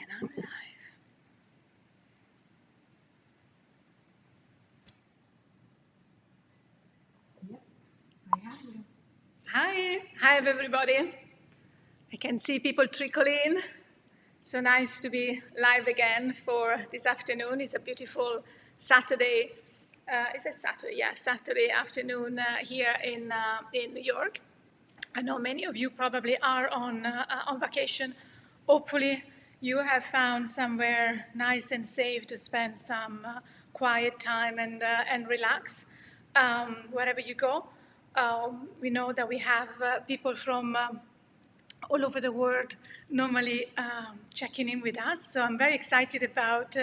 And I'm live. Yep, I have you. Hi everybody. I can see people trickle in. So nice to be live again for this afternoon. It's a beautiful Saturday. Is it Saturday? Yeah, Saturday afternoon here in New York. I know many of you probably are on vacation. Hopefully, you have found somewhere nice and safe to spend some quiet time and relax wherever you go. We know that we have people from all over the world normally checking in with us. So I'm very excited about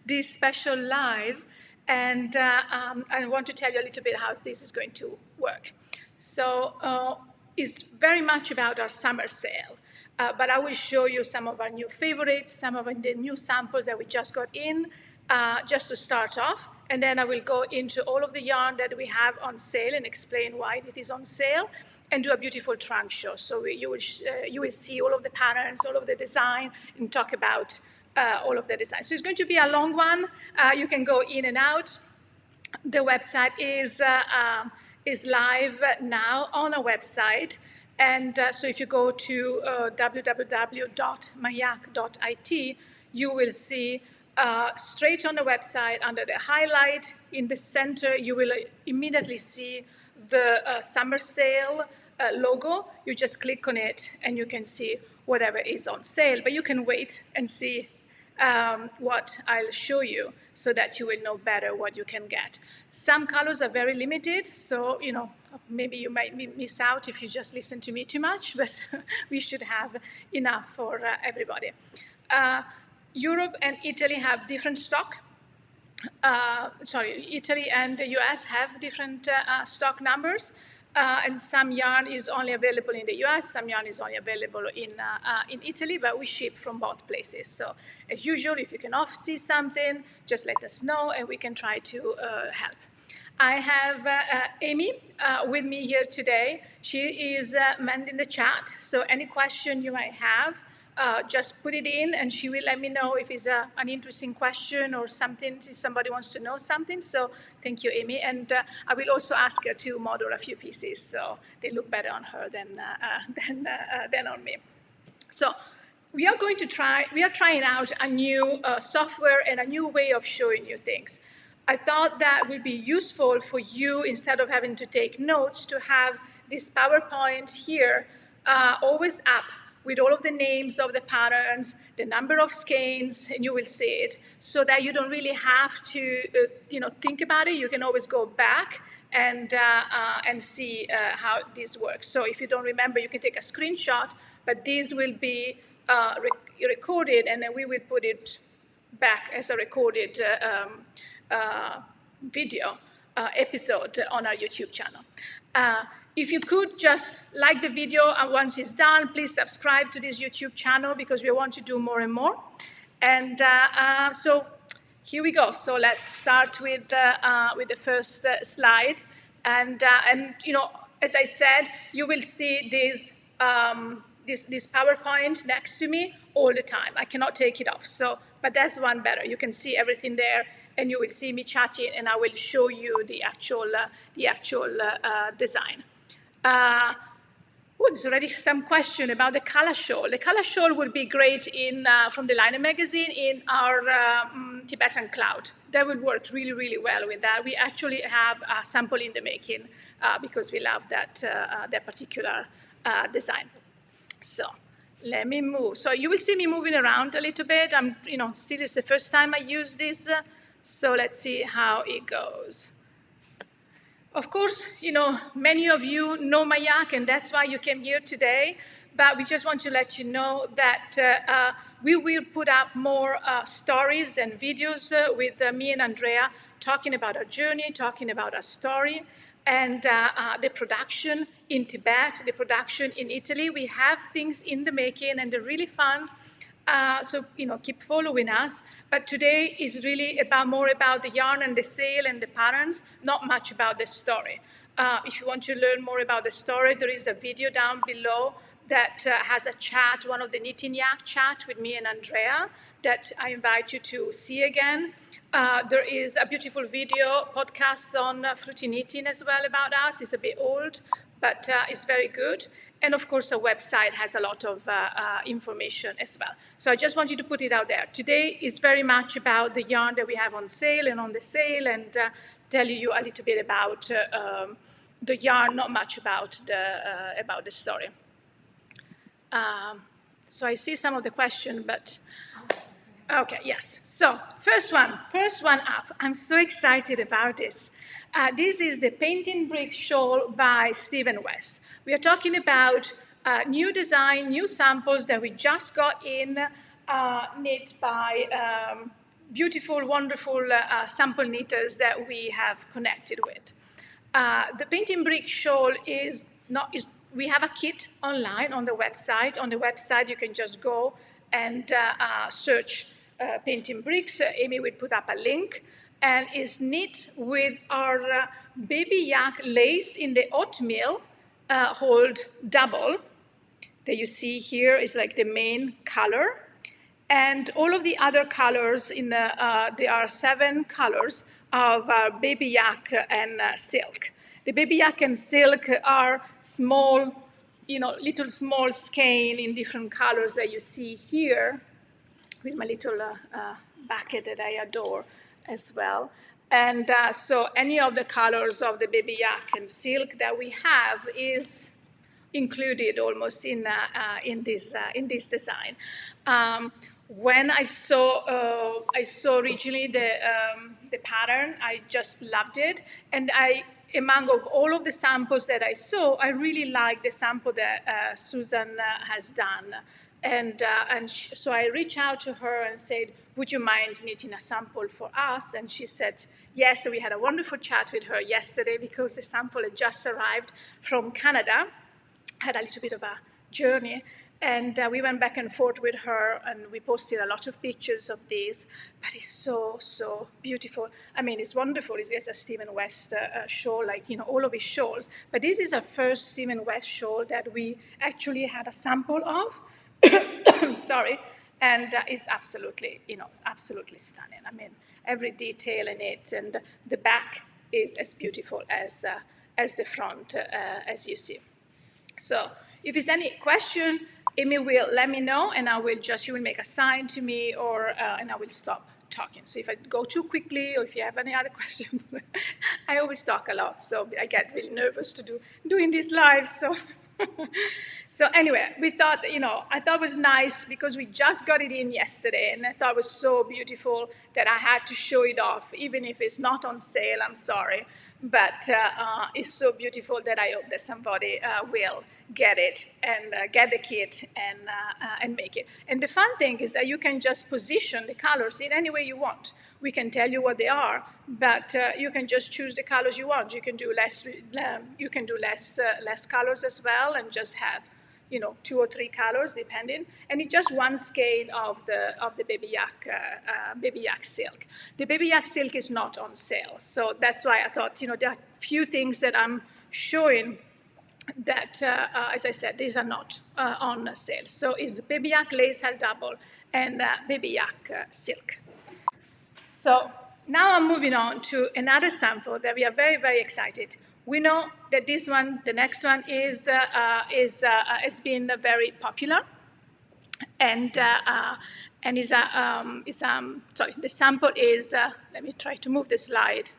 this special live. And I want to tell you a little bit how this is going to work. So it's very much about our summer sale. But I will show you some of our new favorites, some of the new samples that we just got in, just to start off. And then I will go into all of the yarn that we have on sale and explain why it is on sale, and do a beautiful trunk show. So you will see all of the patterns, all of the design, and talk about all of the design. So it's going to be a long one. You can go in and out. The website is live now on our website. And so if you go to www.mYak.it, you will see straight on the website under the highlight in the center, you will immediately see the summer sale logo. You just click on it and you can see whatever is on sale. But you can wait and see what I'll show you so that you will know better what you can get. Some colors are very limited, so maybe you might miss out if you just listen to me too much, but we should have enough for everybody. Europe and Italy have different stock. Italy and the US have different stock numbers. And some yarn is only available in the US, some yarn is only available in Italy, but we ship from both places. So as usual, if you can see something, just let us know and we can try to help. I have Amy with me here today. She is mending the chat, so any question you might have, just put it in and she will let me know if it's an interesting question or something, if somebody wants to know something. So thank you, Amy. And I will also ask her to model a few pieces so they look better on her than on me. So we are trying out a new software and a new way of showing you things. I thought that would be useful for you, instead of having to take notes, to have this PowerPoint here always up, with all of the names of the patterns, the number of skeins, and you will see it, so that you don't really have to think about it. You can always go back and see how this works. So if you don't remember, you can take a screenshot, but this will be recorded, and then we will put it back as a recorded video episode on our YouTube channel. If you could just like the video, and once it's done, please subscribe to this YouTube channel, because we want to do more and more. And so here we go. So let's start with the first slide. And as I said, you will see this PowerPoint next to me all the time. I cannot take it off. So, but that's one better. You can see everything there, and you will see me chatting, and I will show you the actual design. There's already some question about the color shawl. The color shawl would be great from the Liner magazine in our Tibetan cloud. That would work really, really well with that. We actually have a sample in the making because we love that particular design. So let me move. So you will see me moving around a little bit. Still it's the first time I use this. So let's see how it goes. Of course, many of you know mYak, and that's why you came here today. But we just want to let you know that we will put up more stories and videos with me and Andrea, talking about our journey, talking about our story, and the production in Tibet, the production in Italy. We have things in the making, and they're really fun. So keep following us. But today is really more about the yarn and the sale and the patterns, not much about the story. If you want to learn more about the story, there is a video down below that has a chat, one of the knitting yak chat with me and Andrea that I invite you to see again. There is a beautiful video podcast on fruity knitting as well about us. It's a bit old, but it's very good. And of course, our website has a lot of information as well. So I just want you to put it out there. Today is very much about the yarn that we have on sale and on the sale, and tell you a little bit about the yarn, not much about the story. So I see some of the question, but okay, yes. So first one up. I'm so excited about this. This is the Painting Brick Shawl by Stephen West. We are talking about new design, new samples that we just got in, knit by beautiful, wonderful sample knitters that we have connected with. The Painting Brick Shawl we have a kit online on the website. On the website, you can just go and search painting bricks. Amy will put up a link, and is knit with our baby yak lace in the oatmeal hold double that you see here is like the main color. And all of the other colors there are 7 colors of baby yak and silk. The baby yak and silk are small, little small skein in different colors that you see here with my little bucket that I adore as well. And so any of the colors of the baby yak and silk that we have is included almost in this design. When I saw originally the pattern, I just loved it, and among all of the samples that I saw, I really liked the sample that Susan has done. And so I reached out to her and said, would you mind knitting a sample for us? And she said, yes. So we had a wonderful chat with her yesterday because the sample had just arrived from Canada, had a little bit of a journey. And we went back and forth with her, and we posted a lot of pictures of this. But it's so, so beautiful. I mean, it's wonderful. It's a Stephen West shawl, like, all of his shawls. But this is our first Stephen West shawl that we actually had a sample of. Sorry. And it's absolutely, absolutely stunning. I mean, every detail in it, and the back is as beautiful as the front, as you see. So if there's any question, Amy will let me know, and you will make a sign to me, and I will stop talking. So if I go too quickly, or if you have any other questions, I always talk a lot, so I get really nervous to doing these live. So anyway, we thought, I thought it was nice because we just got it in yesterday, and I thought it was so beautiful that I had to show it off, even if it's not on sale. I'm sorry. But it's so beautiful that I hope that somebody will get it and get the kit and make it. And the fun thing is that you can just position the colors in any way you want. We can tell you what they are, but you can just choose the colors you want. You can do less. You can do less colors as well, and just have 2 or 3 colors depending. And it's just one skein of the baby yak silk. The baby yak silk is not on sale, so that's why I thought there are few things that I'm showing that, as I said, these are not on sale. So it's baby yak lace held double and baby yak silk. So now I'm moving on to another sample that we are very, very excited. We know that this one, the next one, has been very popular, and the sample is. Let me try to move the slide.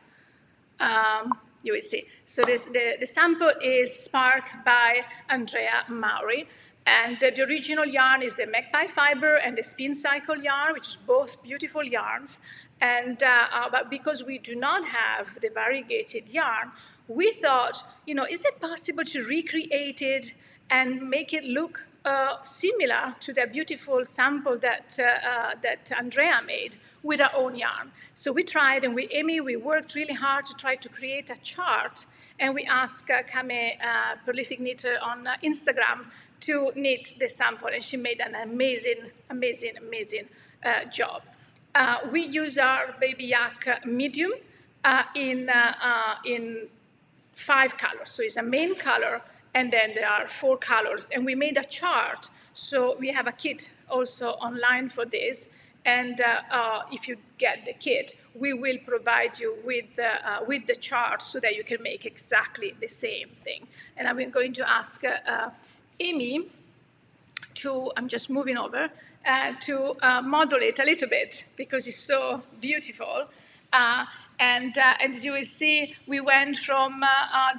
You will see. So the sample is Spark by Andrea Maury. And the original yarn is the magpie fiber and the spin cycle yarn, which is both beautiful yarns. And but because we do not have the variegated yarn, we thought, is it possible to recreate it and make it look similar to the beautiful sample that Andrea made with our own yarn? So we tried, and Amy, we worked really hard to try to create a chart, and we asked Kame, Prolific Knitter on Instagram, to knit the sample, and she made an amazing, amazing, amazing job. We use our baby yak medium in 5 colors. So it's a main color and then there are 4 colors. And we made a chart, so we have a kit also online for this. And if you get the kit, we will provide you with the chart so that you can make exactly the same thing. And I'm going to ask Amy to, I'm just moving over, to model it a little bit because it's so beautiful. And as you will see, we went from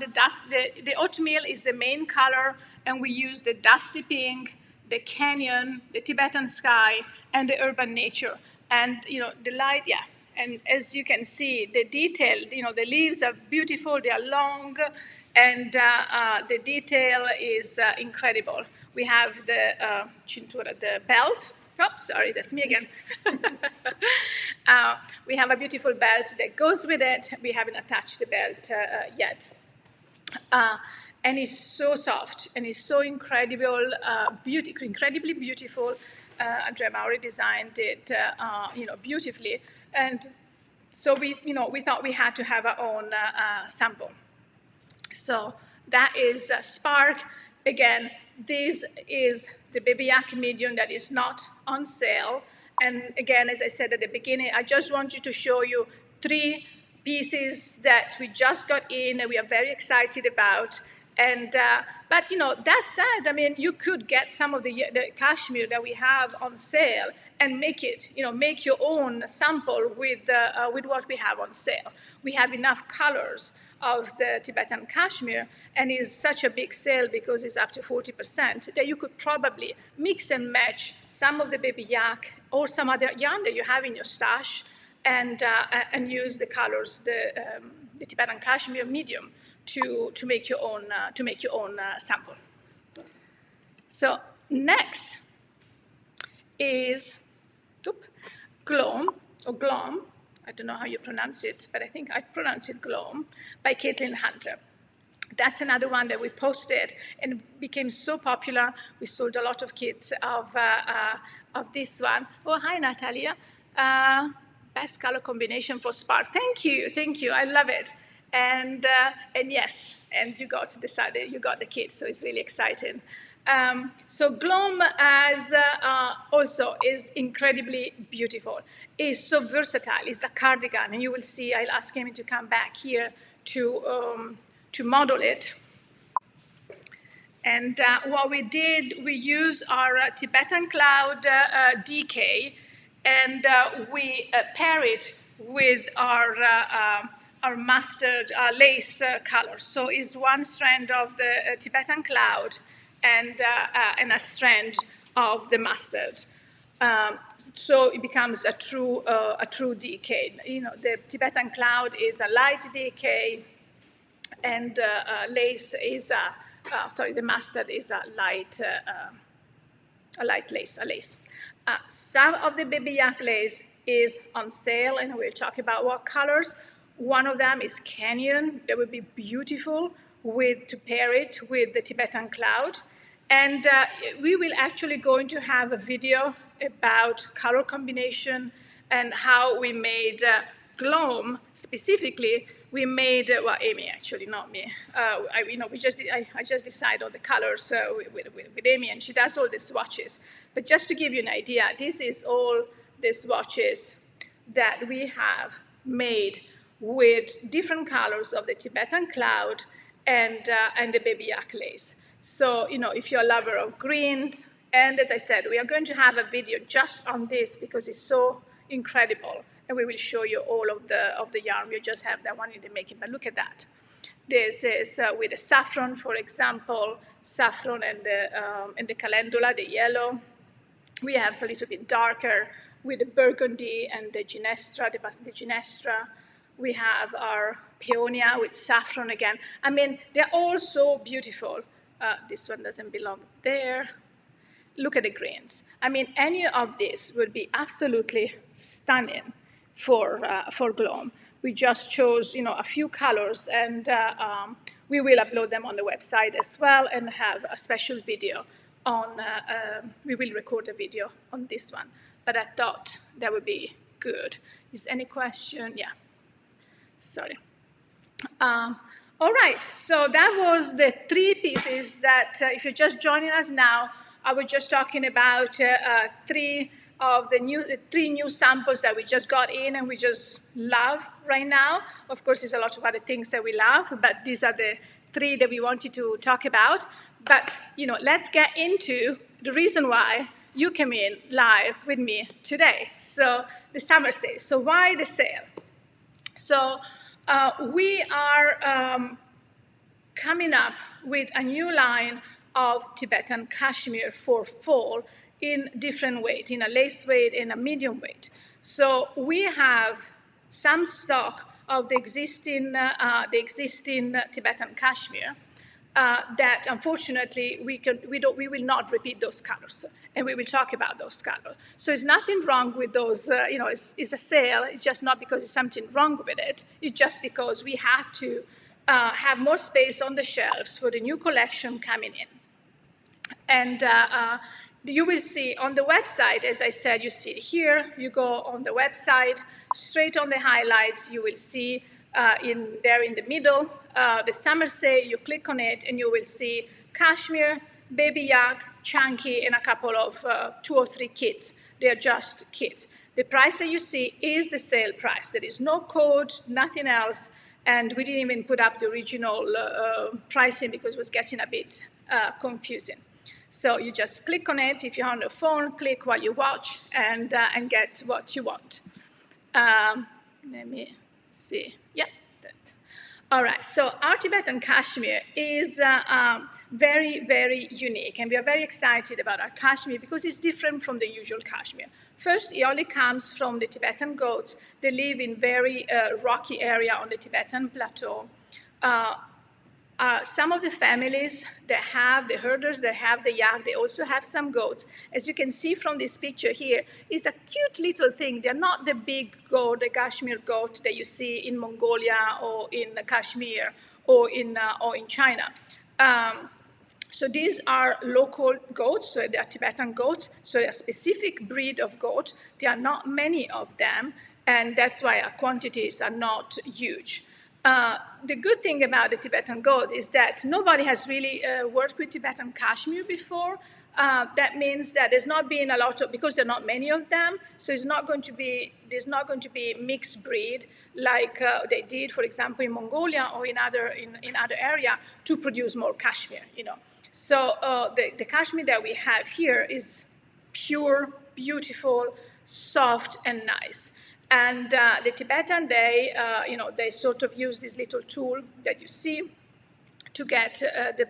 the oatmeal is the main color, and we use the dusty pink, the canyon, the Tibetan sky, and the urban nature. And the light, yeah. And as you can see, the detail, the leaves are beautiful, they are long, and the detail is incredible. We have the cintura, the belt. Oops, sorry, that's me again. We have a beautiful belt that goes with it. We haven't attached the belt yet. And it's so soft, and it's so incredible, incredibly beautiful. Andrea Mauri designed it, beautifully. And so we thought we had to have our own sample. So that is Spark. Again, this is the mYak medium that is not on sale. And again, as I said at the beginning, I just want you to show you 3 pieces that we just got in and we are very excited about. And but that said, I mean, you could get some of the cashmere that we have on sale and make it, make your own sample with what we have on sale. We have enough colors of the Tibetan cashmere, and it's such a big sale because it's up to 40% that you could probably mix and match some of the mYak or some other yarn that you have in your stash, and use the colors, the Tibetan cashmere medium, to make your own sample. So next is Gloam, or Gloam. I don't know how you pronounce it, but I think I pronounce it Gloam, by Caitlin Hunter. That's another one that we posted and became so popular. We sold a lot of kits of this one. Oh, hi, Natalia. Best color combination for Spark. Thank you. I love it. And yes, and you got the kit, so it's really exciting. So Gloam also is incredibly beautiful. It's so versatile. It's a cardigan, and you will see. I'll ask Amy to come back here to model it. And what we did, we used our Tibetan cloud DK, and we pair it with our mustard lace color. So it's one strand of the Tibetan cloud and a strand of the mustard. So it becomes a true DK. The Tibetan cloud is a light DK, and lace is the mustard is a light lace. Some of the mYak lace is on sale, and we'll talk about what colors. One of them is Canyon. That would be beautiful to pair it with the Tibetan cloud. And we will actually going to have a video about color combination and how we made Gloam specifically. We made, well, Amy actually, not me. I just decide on the colors with Amy, and she does all the swatches. But just to give you an idea, this is all the swatches that we have made with different colors of the Tibetan cloud and the mYak lace. So, if you're a lover of greens, and as I said, we are going to have a video just on this because it's so incredible, and we will show you all of the yarn. We just have that one in the making, but look at that. This is with the saffron, for example, saffron and the calendula, the yellow. We have a little bit darker with the burgundy and the ginestra, the ginestra. We have our peonia with saffron again. I mean, they're all so beautiful. This one doesn't belong there. Look at the greens. I mean, any of this would be absolutely stunning for Gloam. We just chose, a few colors, and we will upload them on the website as well, and have a special video on. We will record a video on this one. But I thought that would be good. Is there any question? Yeah. Sorry. All right, so that was the three pieces that, if you're just joining us now, I was just talking about three new samples that we just got in and we just love right now. Of course, there's a lot of other things that we love, but these are the three that we wanted to talk about. But let's get into the reason why you came in live with me today. So the summer sale. So why the sale? So we are coming up with a new line of Tibetan cashmere for fall in different weight, in a lace weight and a medium weight. So we have some stock of the existing Tibetan cashmere that unfortunately we will not repeat those colors, and we will talk about those colors. So there's nothing wrong with those. It's a sale. It's just not because there's something wrong with it. It's just because we had to have more space on the shelves for the new collection coming in. And you will see on the website, as I said, you see it here. You go on the website, straight on the highlights, you will see there in the middle, the summer sale. You click on it, and you will see Cashmere, Baby Yak, Chunky, and a couple of 2 or 3 kits. They are just kits. The price that you see is the sale price. There is no code, nothing else. And we didn't even put up the original pricing because it was getting a bit confusing. So you just click on it. If you're on the phone, click while you watch and get what you want. Let me see. Yeah. All right. So our Tibetan cashmere is very, very unique. And we are very excited about our cashmere because it's different from the usual cashmere. First, it only comes from the Tibetan goats. They live in very rocky area on the Tibetan plateau. Some of the families that have the herders, that have the yak, they also have some goats. As you can see from this picture here, it's a cute little thing. They're not the big goat, the Kashmir goat that you see in Mongolia or in Kashmir or in China. So these are local goats, so they are Tibetan goats, so they're a specific breed of goat. There are not many of them, and that's why our quantities are not huge. The good thing about the Tibetan goat is that nobody has really worked with Tibetan cashmere before. That means that there's not been a lot of, because there are not many of them, so there's not going to be mixed breed like they did, for example, in Mongolia or in other area to produce more cashmere. So the cashmere that we have here is pure, beautiful, soft, and nice. And the Tibetan, they sort of use this little tool that you see to get the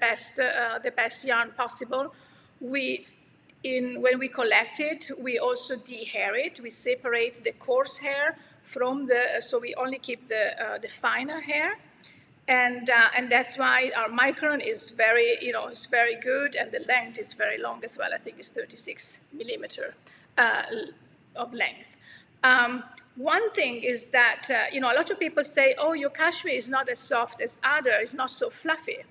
best yarn possible. When we collect it, we also dehair it. We separate the coarse hair from so we only keep the finer hair. And that's why our micron is very good, and the length is very long as well. I think it's 36 millimeter of length. One thing is that a lot of people say, "Oh, your cashmere is not as soft as other; it's not so fluffy."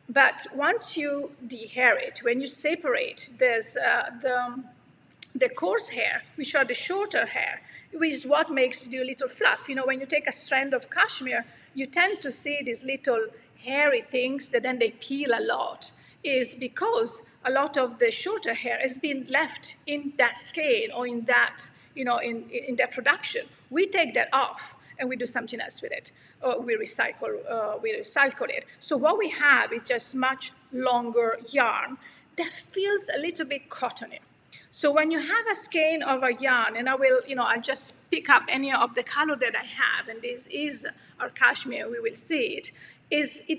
But once you dehair it, when you separate, there's the coarse hair, which are the shorter hair, which is what makes the little fluff. When you take a strand of cashmere, you tend to see these little hairy things that then they peel a lot, is because a lot of the shorter hair has been left in that skein or in that, in that production. We take that off and we do something else with it. We recycle it. So what we have is just much longer yarn that feels a little bit cottony. So when you have a skein of a yarn, and I'll just pick up any of the color that I have, and this is our cashmere, we will see it, it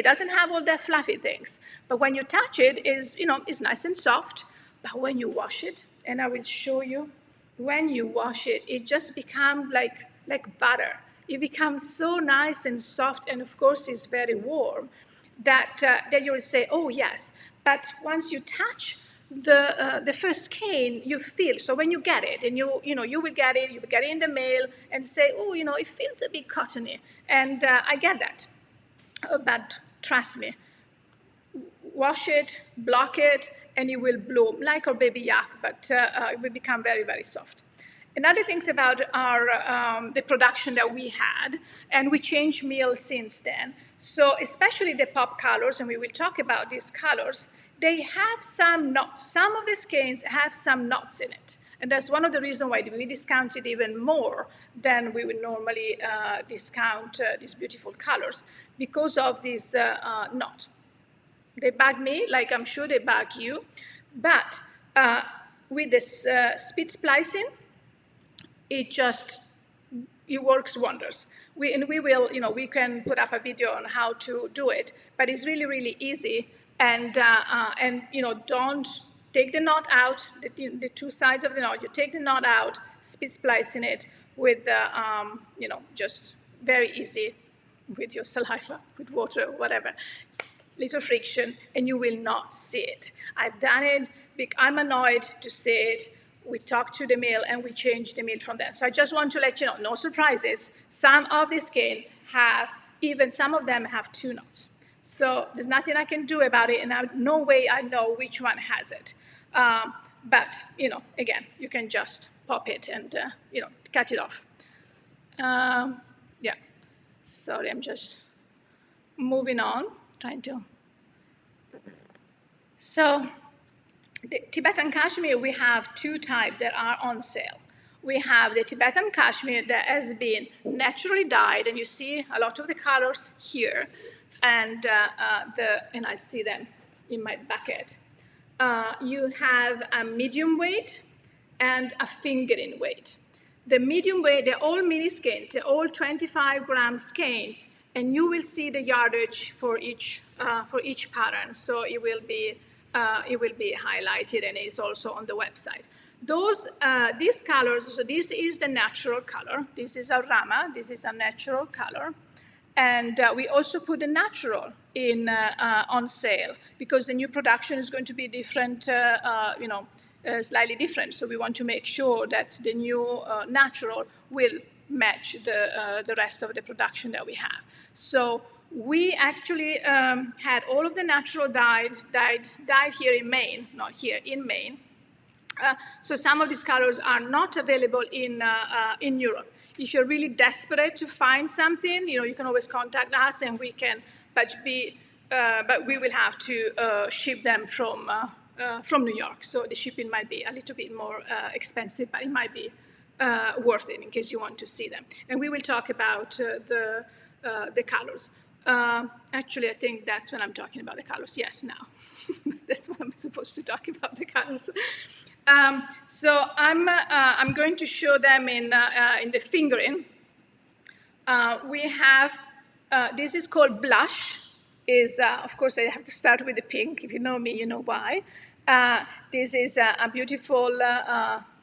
doesn't have all that fluffy things. But when you touch it, it's nice and soft. But when you wash it, and I will show you, when you wash it, it just becomes like butter. It becomes so nice and soft, and of course it's very warm, that you will say, oh yes. But once you touch the first skein, you feel. So when you get it, and you will get it in the mail and say, oh, it feels a bit cottony, and I get that. But trust me, wash it, block it, and it will bloom like our baby yak, but it will become very, very soft. Another thing about the production that we had, and we changed meal since then. So especially the pop colors, and we will talk about these colors, they have some knots. Some of the skeins have some knots in it. And that's one of the reasons why we discount it even more than we would normally discount these beautiful colors, because of this knot. They bug me, like I'm sure they bug you. But with this speed splicing, it works wonders. We can put up a video on how to do it, but it's really, really easy. And don't take the knot out, the two sides of the knot. You take the knot out, speed splicing it with, just very easy with your saliva, with water, whatever. Little friction, and you will not see it. I've done it. I'm annoyed to see it. We talk to the mill, and we change the mill from there. So I just want to let you know, no surprises. Some of the skeins some of them have two knots. So there's nothing I can do about it, and no way I know which one has it. But, again, you can just pop it and, cut it off. Yeah. Sorry, I'm just moving on, trying to. So the Tibetan cashmere, we have two types that are on sale. We have the Tibetan cashmere that has been naturally dyed, and you see a lot of the colors here, and I see them in my bucket. You have a medium weight and a fingering weight. The medium weight, they're all mini skeins, they're all 25-gram skeins, and you will see the yardage for each pattern. So it will be highlighted, and it's also on the website. These colors, so this is the natural color. This is a Rama. This is a natural color. And we also put the natural in on sale, because the new production is going to be different, slightly different. So we want to make sure that the new natural will match the rest of the production that we have. So we actually had all of the natural dyed here in Maine, not here, in Maine. So some of these colors are not available in Europe. If you're really desperate to find something, you can always contact us, and we can, but we will have to ship them from New York. So the shipping might be a little bit more expensive, but it might be worth it in case you want to see them. And we will talk about the colors. Actually, I think that's when I'm talking about the colors. Yes, now. That's when I'm supposed to talk about the colors. So I'm going to show them in the fingering. We have, this is called blush. Of course, I have to start with the pink. If you know me, you know why. This is a beautiful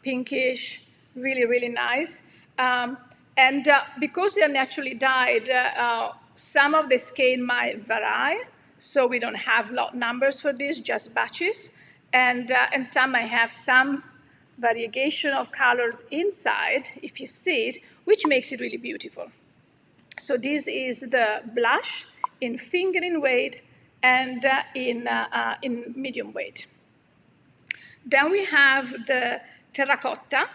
pinkish, really, really nice. And because they're naturally dyed, some of the skein might vary. So we don't have lot numbers for this, just batches. And some might have some variegation of colors inside, if you see it, which makes it really beautiful. So this is the blush in fingering weight and in medium weight. Then we have the terracotta,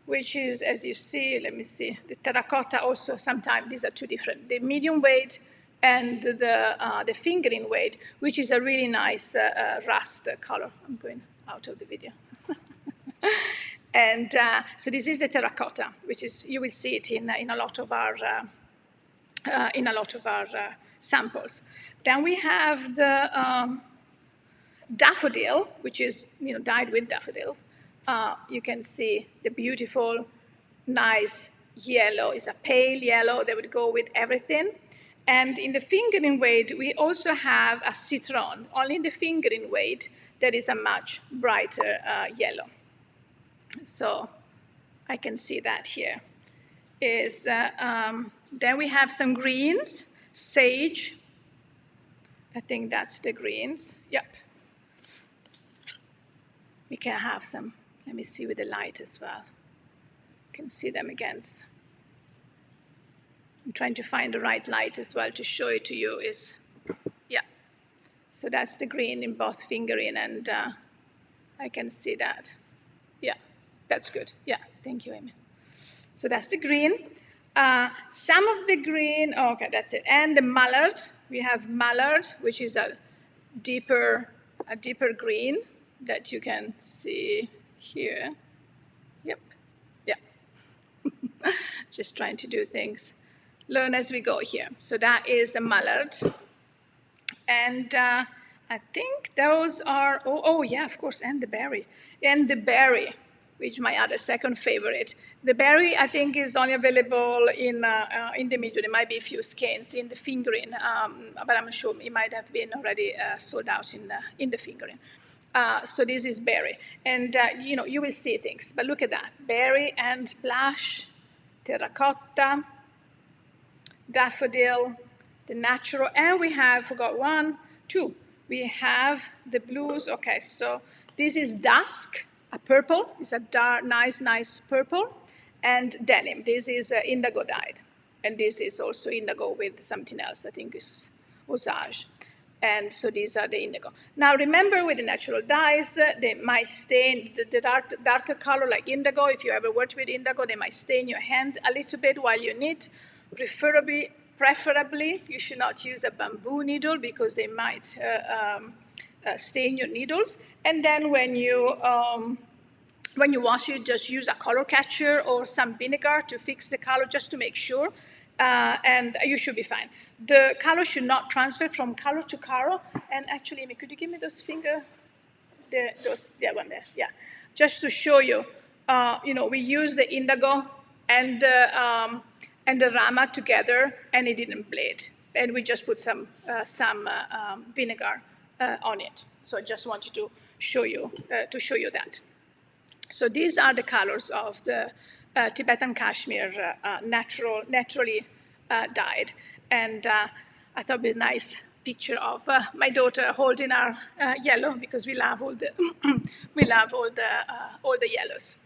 which is, as you see, let me see, the terracotta also, sometimes these are two different. The medium weight and the fingering weight, which is a really nice rust color. I'm going out of the video. And so this is the terracotta, which is, you will see it in a lot of our samples. Then we have the daffodil, which is dyed with daffodils. You can see the beautiful, nice yellow. It's a pale yellow that would go with everything. And in the fingering weight, we also have a citron. Only in the fingering weight, there is a much brighter yellow. So I can see that here. Then we have some greens, sage. I think that's the greens. Yep. We can have some, let me see with the light as well. You can see them against. I'm trying to find the right light as well to show it to you. Yeah. So that's the green in both fingering, and I can see that. Yeah, that's good. Yeah, thank you, Amy. So that's the green. Some of the green, okay, that's it. And the mallard, we have mallard, which is a deeper green that you can see here. Yep, yeah. Just trying to do things, learn as we go here. So that is the mallard. And I think those are, oh yeah, of course, and the berry. And the berry, which is my other second favorite. The berry, I think, is only available in the medium. There might be a few skeins in the fingering, but I'm sure it might have been already sold out in the fingering. So this is berry. And, you will see things. But look at that. Berry and blush, terracotta, daffodil, the natural, and we have, forgot one, two. We have the blues. Okay, so this is dusk, a purple. It's a dark, nice purple, and denim. This is indigo dyed, and this is also indigo with something else. I think is osage. And so these are the indigo. Now remember, with the natural dyes, they might stain the darker color like indigo. If you ever worked with indigo, they might stain your hand a little bit while you knit. Preferably, you should not use a bamboo needle because they might stain your needles. And then when you wash it, just use a color catcher or some vinegar to fix the color just to make sure, and you should be fine. The color should not transfer from color to color. And actually, Amy, could you give me those finger? One there, yeah. Just to show you, we use the indigo and the Rama together, and it didn't bleed. And we just put some vinegar on it. So I just wanted to show you that. So these are the colors of the Tibetan cashmere, naturally dyed. And I thought it'd be a nice picture of my daughter holding our yellow, because we love all the all the yellows.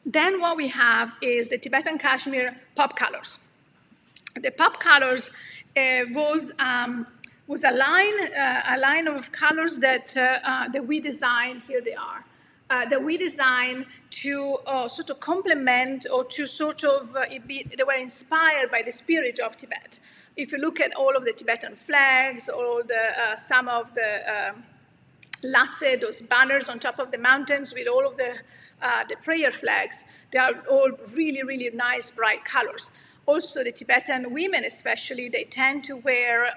Then what we have is the Tibetan cashmere pop colors. The pop colors was a line of colors that we designed. Here they are. That we designed to sort of complement, or to sort of they were inspired by the spirit of Tibet. If you look at all of the Tibetan flags, some of the latse, those banners on top of the mountains with all of the prayer flags, they are all really nice, bright colors. Also, the Tibetan women, especially, they tend to wear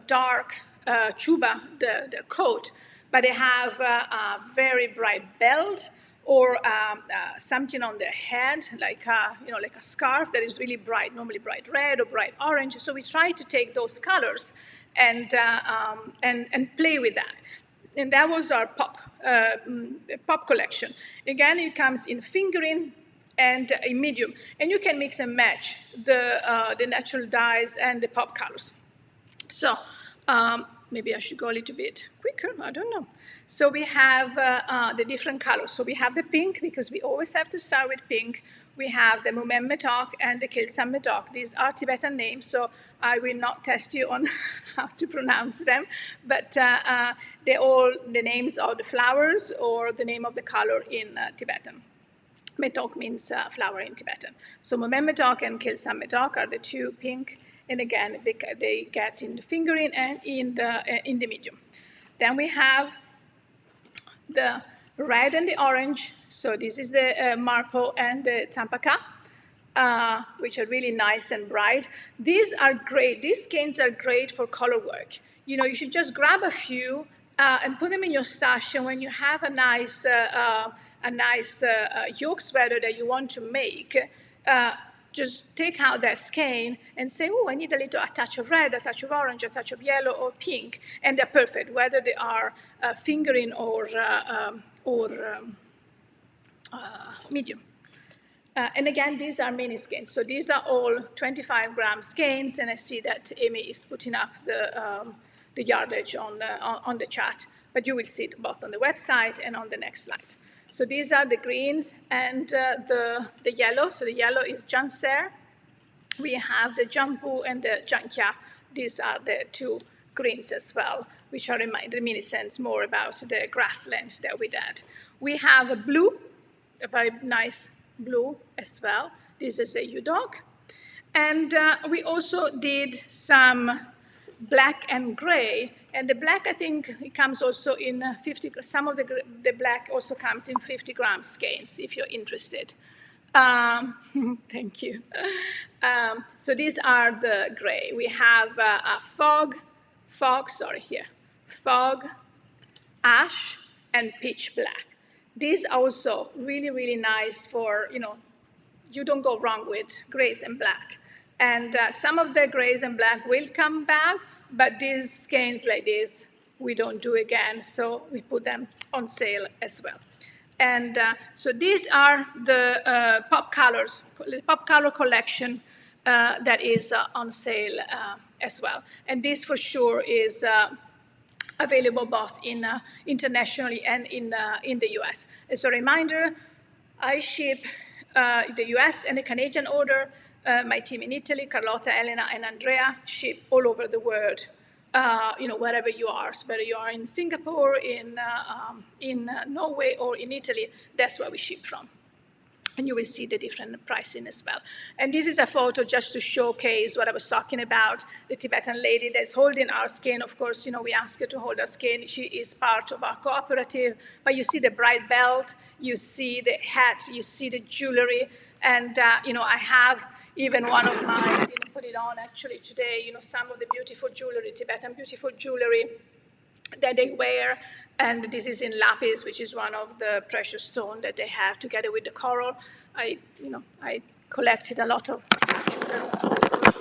dark chuba, their coat, but they have a very bright belt or something on their head, like a scarf that is really bright, normally bright red or bright orange. So we try to take those colors and play with that. And that was our pop collection. Again, it comes in fingering and in medium, and you can mix and match the natural dyes and the pop colors. So maybe I should go a little bit quicker. I don't know. So we have the different colors. So we have the pink, because we always have to start with pink. We have the mYak and the mYak. These are Tibetan names, so I will not test you on how to pronounce them, but they're all the names of the flowers or the name of the color in Tibetan. Metok means flower in Tibetan. So mYak and mYak are the two pink, and again, they get in the fingering and in the medium. Then we have the red and the orange. So this is the marpo and the tampaka, which are really nice and bright. These are great. These skeins are great for color work. You should just grab a few and put them in your stash, and when you have a nice yoke sweater that you want to make, just take out that skein and say, oh, I need a touch of red, a touch of orange, a touch of yellow or pink, and they're perfect, whether they are fingering or medium. And again, these are mini skeins. So these are all 25-gram skeins, and I see that Amy is putting up the yardage on the chat, but you will see it both on the website and on the next slides. So these are the greens and the yellow. So the yellow is Janser. We have the Jambu and the Jankya. These are the two greens as well, which are reminiscent more about the grasslands that we did. We have a blue, a very nice blue as well. This is a U-dog. And we also did some black and gray. And the black, I think, it comes also in 50, some of the black also comes in 50 gram skeins, if you're interested. Thank you. So these are the gray. We have a fog, ash, and pitch black. These are also really, really nice for, you don't go wrong with grays and black. And some of the grays and black will come back, but these skeins like this, we don't do again, so we put them on sale as well. And so these are the pop color collection that is on sale as well. And this for sure is available both internationally and in the US. As a reminder, I ship the US and the Canadian order. My team in Italy, Carlotta, Elena, and Andrea, ship all over the world, wherever you are. So whether you are in Singapore, in Norway, or in Italy, that's where we ship from. And you will see the different pricing as well. And this is a photo just to showcase what I was talking about, the Tibetan lady that's holding our skein. Of course, we ask her to hold our skein. She is part of our cooperative. But you see the bright belt, you see the hat, you see the jewelry. And, I have even one of mine, I didn't put it on actually today, some of the beautiful jewelry, Tibetan beautiful jewelry that they wear. And this is in lapis, which is one of the precious stones that they have together with the coral. I collected a lot of jewelry when I was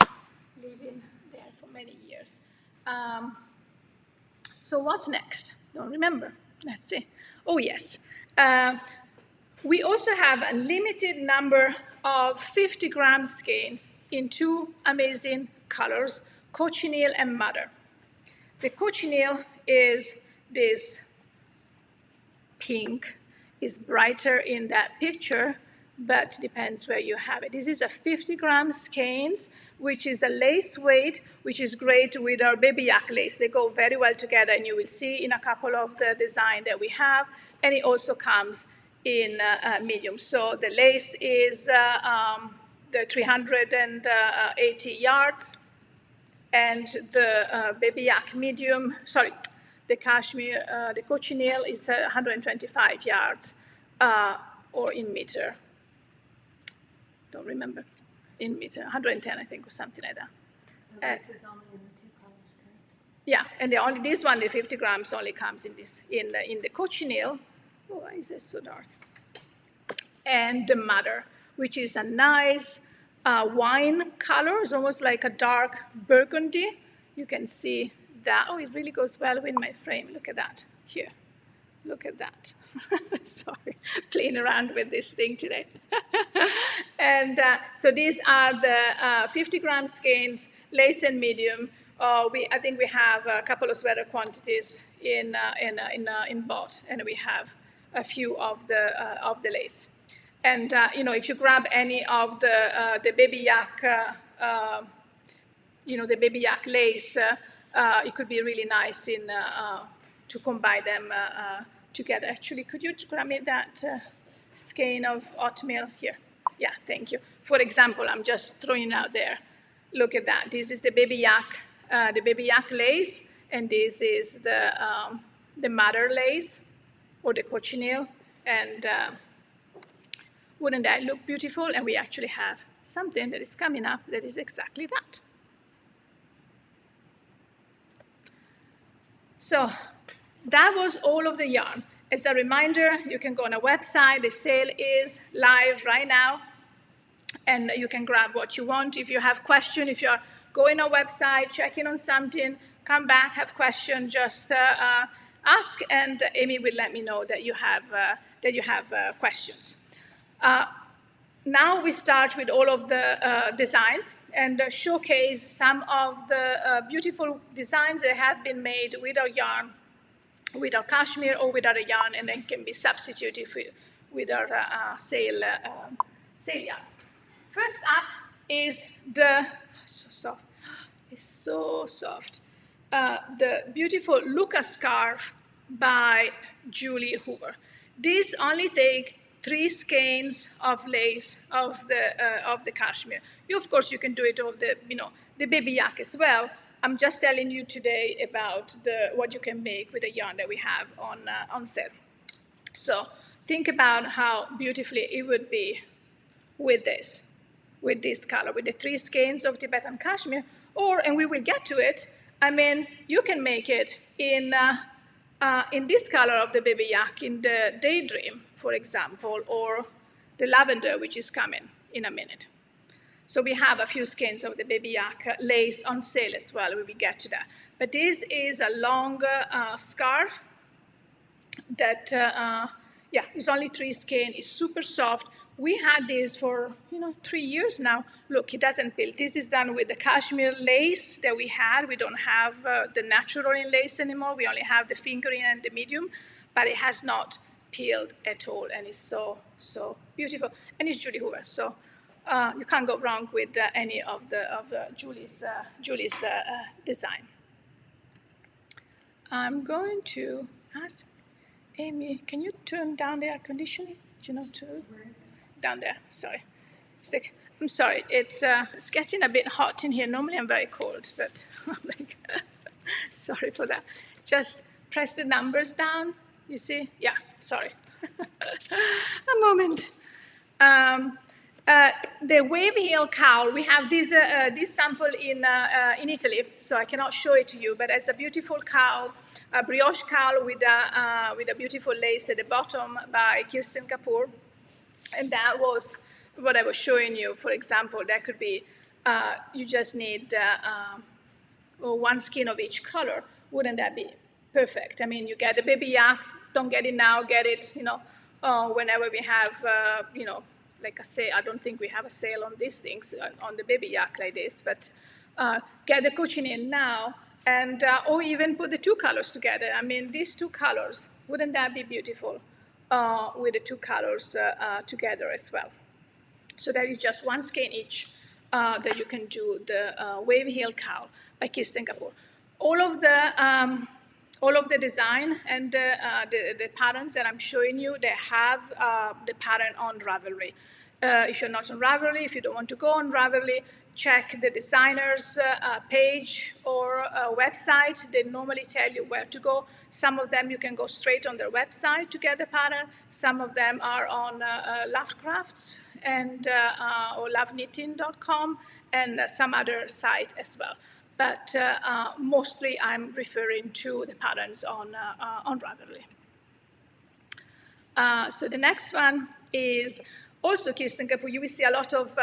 living there for many years. So what's next? Don't remember. Let's see. Oh, yes. We also have a limited number of 50 gram skeins in two amazing colors, cochineal and madder. The cochineal is this pink, is brighter in that picture, but depends where you have it. This is a 50 gram skeins, which is a lace weight, which is great with our baby yak lace. They go very well together, and you will see in a couple of the design that we have, and it also comes in medium. So the lace is the 380 yards, and the baby yak medium, the cashmere, the cochineal is 125 yards or in meter. Don't remember, in meter, 110, I think, or something like that. This is only in the two colors, correct? Yeah, and this one, the 50 grams, only comes in the cochineal. Oh, why is this so dark? And the madder, which is a nice wine color. It's almost like a dark burgundy. You can see that. Oh, it really goes well with my frame. Look at that here. Look at that. Sorry, playing around with this thing today. And so these are the 50 gram skeins, lace and medium. I think we have a couple of sweater quantities in both, and we have a few of the lace. And if you grab any of the baby yak, the baby yak lace, it could be really nice to combine them together. Actually, could you grab me that skein of oatmeal here? Yeah, thank you. For example, I'm just throwing it out there. Look at that. This is the baby yak lace, and this is the madder lace or the cochineal. And wouldn't that look beautiful? And we actually have something that is coming up that is exactly that. So that was all of the yarn. As a reminder, you can go on a website. The sale is live right now, and you can grab what you want. If you have questions, if you're going on a website, checking on something, come back, have questions, just ask, and Amy will let me know that you have questions. Now we start with all of the designs and showcase some of the beautiful designs that have been made with our yarn, with our cashmere or with other yarn, and then can be substituted with our sail yarn. First up is it's so soft, the beautiful Lucas scarf by Julie Hoover. These only take 3 skeins of lace of the cashmere. Of course, you can do it of the baby yak as well. I'm just telling you today about what you can make with the yarn that we have on sale. So think about how beautifully it would be with this color, with the 3 skeins of Tibetan cashmere, and we will get to it. I mean, you can make it in this color of the baby yak, in the Daydream, for example, or the lavender, which is coming in a minute. So we have a few skeins of the baby yak lace on sale as well. We will get to that. But this is a long scarf that, is only 3 skein. It's super soft. We had this for 3 years now. Look, it doesn't peel. This is done with the cashmere lace that we had. We don't have the natural lace anymore. We only have the fingering and the medium, but it has not peeled at all, and it's so beautiful. And it's Julie Hoover, so you can't go wrong with any of Julie's design. I'm going to ask Amy, can you turn down the air conditioning? Where is it? Down there, sorry. I'm sorry, it's getting a bit hot in here. Normally I'm very cold, but I'm like, sorry for that. Just press the numbers down, you see? Yeah, sorry. A moment. The wave heel cowl, we have this sample in Italy, so I cannot show it to you, but it's a beautiful cowl, a brioche cowl with a beautiful lace at the bottom by Kirsten Kapoor. And that was what I was showing you. For example, that could be, you just need 1 skein of each color. Wouldn't that be perfect? I mean, you get the baby yak, don't get it now, get it, whenever we have, like I say, I don't think we have a sale on these things, on the baby yak like this, but get the coaching in now, and or even put the 2 colors together. I mean, these 2 colors, wouldn't that be beautiful? With the 2 colors together as well. So that is just 1 skein each that you can do the wave heel cowl by Kirsten Kapoor. All of the design and the patterns that I'm showing you, they have the pattern on Ravelry. If you're not on Ravelry, if you don't want to go on Ravelry, check the designer's page or website. They normally tell you where to go. Some of them you can go straight on their website to get the pattern. Some of them are on Lovecrafts and or loveknitting.com and some other site as well. But mostly I'm referring to the patterns on Ravelry. So the next one is also Kirsten Kapoor. You will see a lot of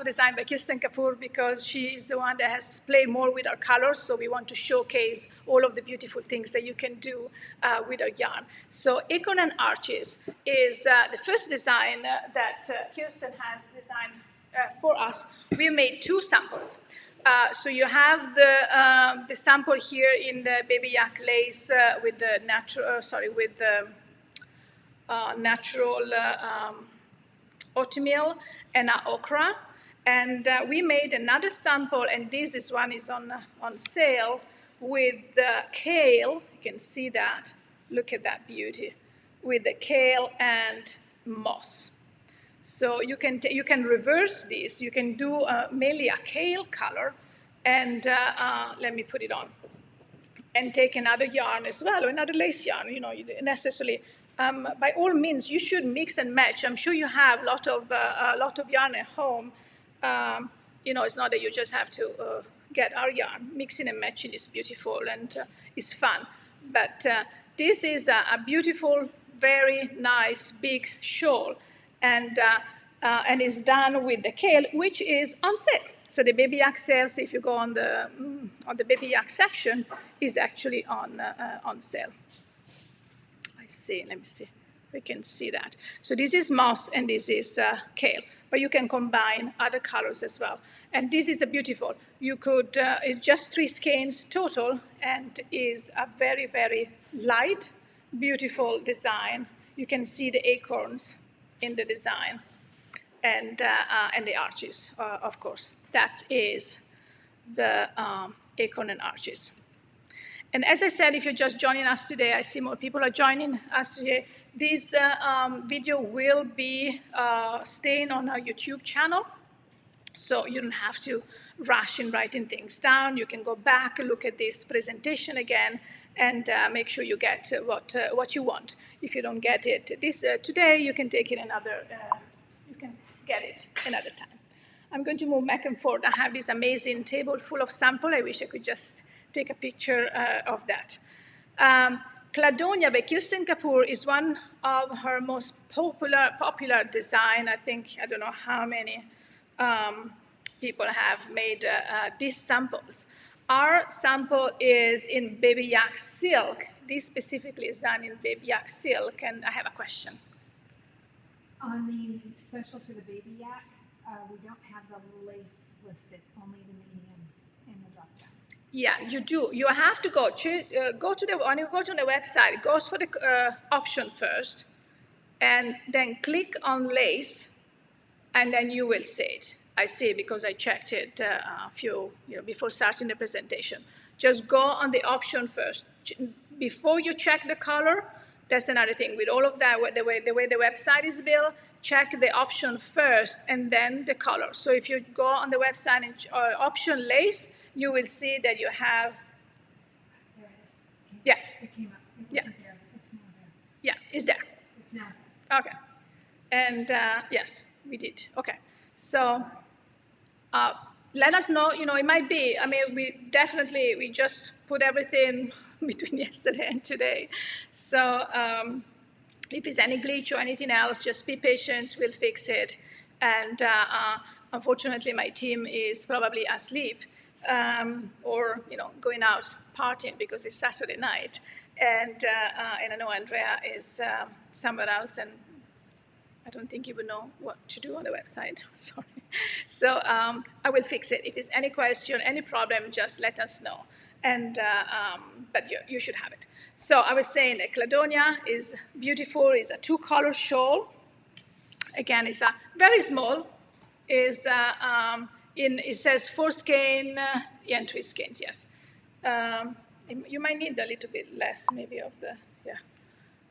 design by Kirsten Kapoor because she is the one that has played more with our colors. So we want to showcase all of the beautiful things that you can do with our yarn. So Acorn and Arches is the first design that Kirsten has designed for us. We made 2 samples. So you have the sample here in the baby yak lace with the natural oatmeal and okra, and we made another sample, and this one is on sale with the kale. You can see that. Look at that beauty with the kale and moss. So you can reverse this. You can do mainly a kale color, and let me put it on, and take another yarn as well, or another lace yarn. You necessarily. By all means, you should mix and match. I'm sure you have a lot of yarn at home. It's not that you just have to get our yarn. Mixing and matching is beautiful and is fun. But this is a beautiful, very nice big shawl, and is done with the kale, which is on sale. So the baby yak sales, if you go on the baby yak section, is actually on sale. Let me see if we can see that. So this is moss and this is kale, but you can combine other colors as well. And this is a beautiful. You could, it's just 3 skeins total, and is a very, very light, beautiful design. You can see the acorns in the design, and the arches, of course. That is the acorn and arches. And as I said, if you're just joining us today, I see more people are joining us today. This video will be staying on our YouTube channel, so you don't have to rush in writing things down. You can go back, look at this presentation again, and make sure you get what you want. If you don't get it today, you can take it another. You can get it another time. I'm going to move back and forth. I have this amazing table full of samples. I wish I could just take a picture of that. Cladonia by Kirsten Kapoor is one of her most popular design. I think, I don't know how many people have made these samples. Our sample is in mYak silk. This specifically is done in mYak silk, and I have a question. On the specials for the mYak, we don't have the lace listed, only the medium in the drop down. Yeah, you do. You have to go to the when you go to the website. It goes for the option first, and then click on lace, and then you will see it. I see it because I checked it a few before starting the presentation. Just go on the option first before you check the color. That's another thing with all of that. The way the website is built, check the option first and then the color. So if you go on the website and option lace, you will see that you have. There it is. Yeah. It came up. It Yeah. wasn't there. It's now there. Yeah, it's there. It's now there. Okay. And yes, we did. Okay. So let us know. It might be. I mean, we just put everything between yesterday and today. So if there's any glitch or anything else, just be patient. We'll fix it. And unfortunately, my team is probably asleep or going out partying because it's Saturday night. And I know Andrea is somewhere else, and I don't think you would know what to do on the website. Sorry. So I will fix it. If there's any question, any problem, just let us know. And but you should have it. So I was saying that Cladonia is beautiful. It's a 2-color shawl. Again, it's a very small. It says 4 skein and 3 skeins. Yes. You might need a little bit less, maybe of the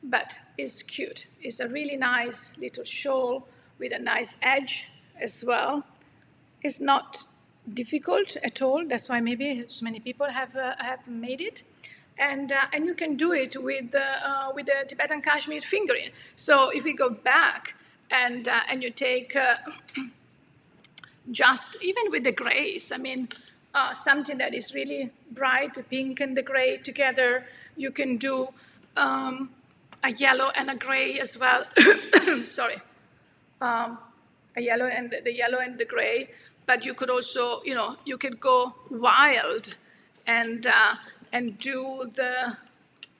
but it's cute. It's a really nice little shawl with a nice edge as well. It's not difficult at all. That's why maybe so many people have made it, and you can do it with the Tibetan Cashmere fingering. So if we go back and you take just even with the grays, I mean something that is really bright, the pink and the gray together. You can do a yellow and a gray as well. Sorry, a yellow and the yellow and the gray. But you could also, you could go wild and do the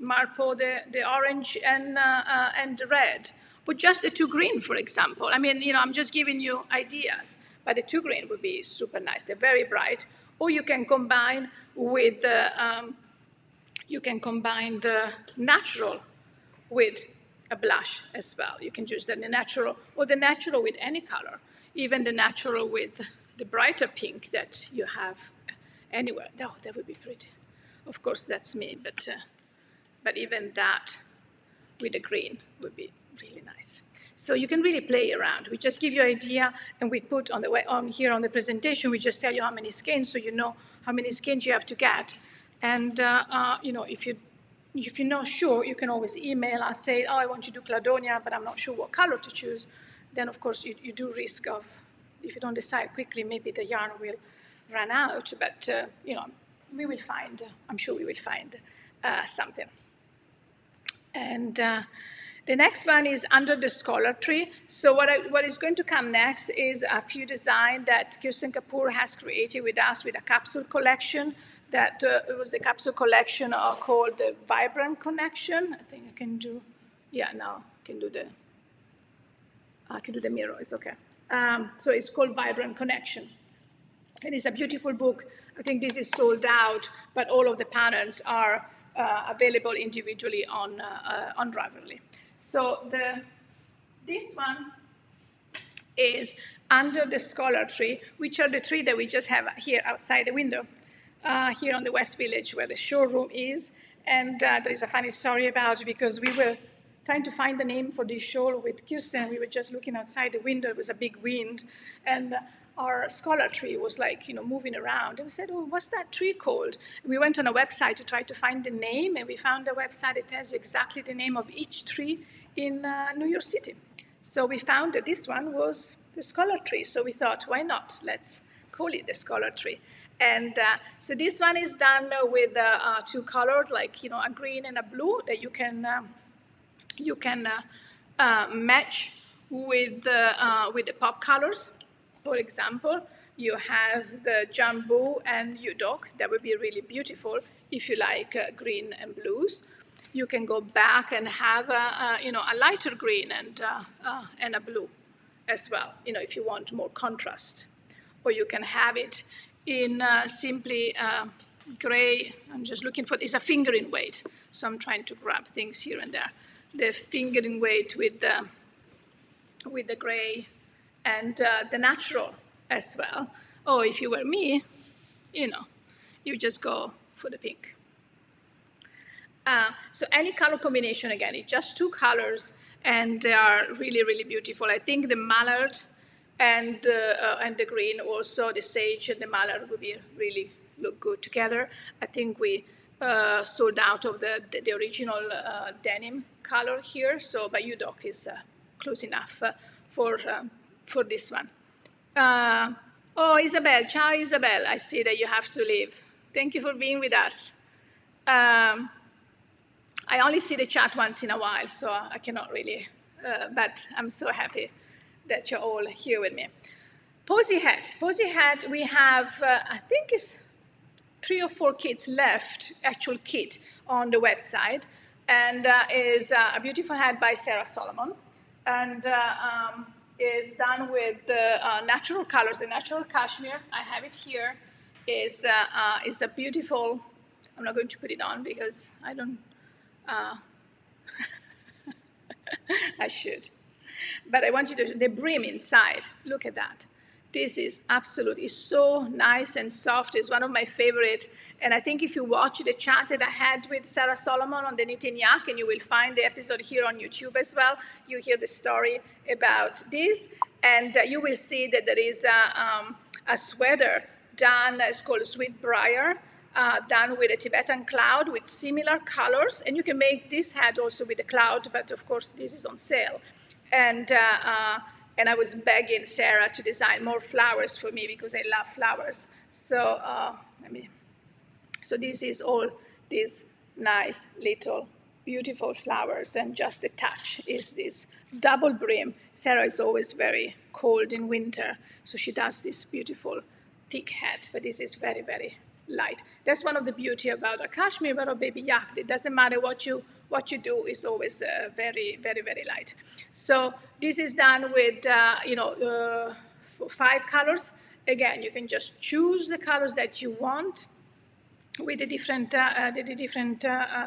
marpo, the orange and the red, or just the 2 green, for example. I mean, I'm just giving you ideas. But the 2 green would be super nice. They're very bright. Or you can combine with the natural with a blush as well. You can use the natural or the natural with any color, even the natural with the brighter pink that you have anywhere. Oh, that would be pretty. Of course, that's me, but even that with the green would be really nice. So you can really play around. We just give you an idea, and we put on here on the presentation, we just tell you how many skeins, so you know how many skeins you have to get. And if you're not sure, you can always email us, say, I want to do Cladonia, but I'm not sure what color to choose. Then, of course, you do risk of, if you don't decide quickly, maybe the yarn will run out. But, we will find, I'm sure we will find something. And the next one is Under the Scholar Tree. So what is going to come next is a few designs that Kirsten Kapoor has created with us with a capsule collection. That it was a capsule collection called the Vibrant Connection. I think I can do, now I can do the mirror, it's okay. So it's called Vibrant Connection. And it's a beautiful book. I think this is sold out, but all of the patterns are available individually on Ravelry. So this one is Under the Scholar Tree, which are the 3 that we just have here outside the window. here on the West Village where the showroom is. And there is a funny story about it because we were trying to find the name for this shawl with Kirsten. We were just looking outside the window. It was a big wind. And our scholar tree was like, moving around. And we said, oh, what's that tree called? And we went on a website to try to find the name. And we found a website that tells you exactly the name of each tree in New York City. So we found that this one was the scholar tree. So we thought, why not? Let's call it the scholar tree. And so this one is done with two colors, like a green and a blue that you can match with the pop colors. For example, you have the jumbo and udok. That would be really beautiful if you like green and blues. You can go back and have a lighter green and a blue as well, if you want more contrast. Or you can have it in simply gray. I'm just looking for, it's a fingering weight. So I'm trying to grab things here and there. The fingering weight with the gray and the natural as well. Or if you were me, you just go for the pink. So any color combination, again, it's just two colors, and they are really, really beautiful. I think the mallard and the green, also the sage and the mallard would be really look good together. I think we sold out of the original denim color here, so but udok is close enough for this one. Oh, Isabel, ciao Isabel, I see that you have to leave. Thank you for being with us. I only see the chat once in a while, so I cannot really, but I'm so happy that you're all here with me. Posey hat, we have, I think it's 3 or 4 kits left, actual kit on the website, and is a beautiful hat by Sarah Solomon, and is done with natural colors, the natural cashmere. I have it here. Is a beautiful, I'm not going to put it on because I don't, I should. But I want you to, the brim inside, look at that. This is absolutely so nice and soft. It's one of my favorite. And I think if you watch the chat that I had with Sarah Solomon on the Knit mYak, and you will find the episode here on YouTube as well, you hear the story about this. And you will see that there is a sweater done, it's called Sweet Briar, done with a Tibetan cloud with similar colors. And you can make this hat also with a cloud, but of course this is on sale. And I was begging Sarah to design more flowers for me because I love flowers. So so this is all these nice little beautiful flowers, and just the touch is this double brim. Sarah is always very cold in winter, so she does this beautiful thick hat, but this is very, very light. That's one of the beauty about a cashmere or a baby yak. It doesn't matter what you do, is always very, very, very light. So this is done with, 5 colors. Again, you can just choose the colors that you want with the different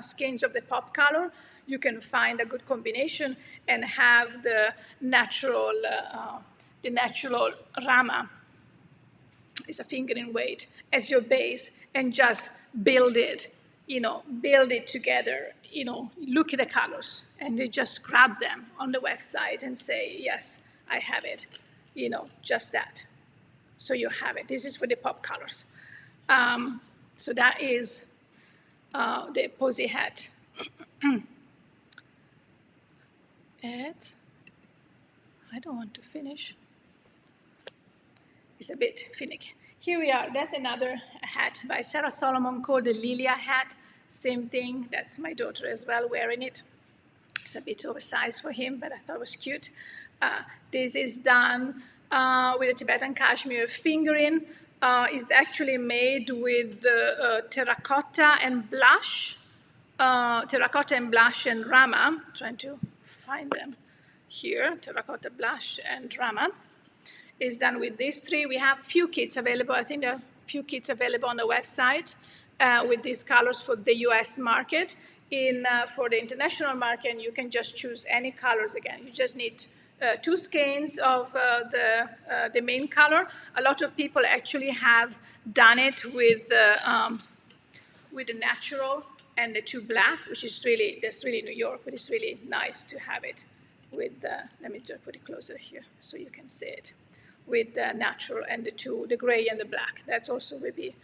skeins of the pop color. You can find a good combination and have the natural rama, is a fingering weight, as your base, and just build it together. Look at the colors, and you just grab them on the website and say, yes, I have it, just that. So you have it. This is for the pop colors. So that is the Posey hat. I don't want to finish. It's a bit finicky. Here we are. That's another hat by Sarah Solomon called the Lilia hat. Same thing. That's my daughter as well wearing it. It's a bit oversized for him, but I thought it was cute. This is done with a Tibetan cashmere fingering. Is actually made with terracotta and blush, and rama. I'm trying to find them here. Terracotta, blush, and rama. Is done with these 3. We have few kits available. I think there are few kits available on the website with these colors for the US market. For the international market, you can just choose any colors again. You just need 2 skeins of the main color. A lot of people actually have done it with the natural and the two black, which is really, that's really New York, but it's really nice to have it with the, let me just put it closer here so you can see it, with the natural and the gray and the black. That's also really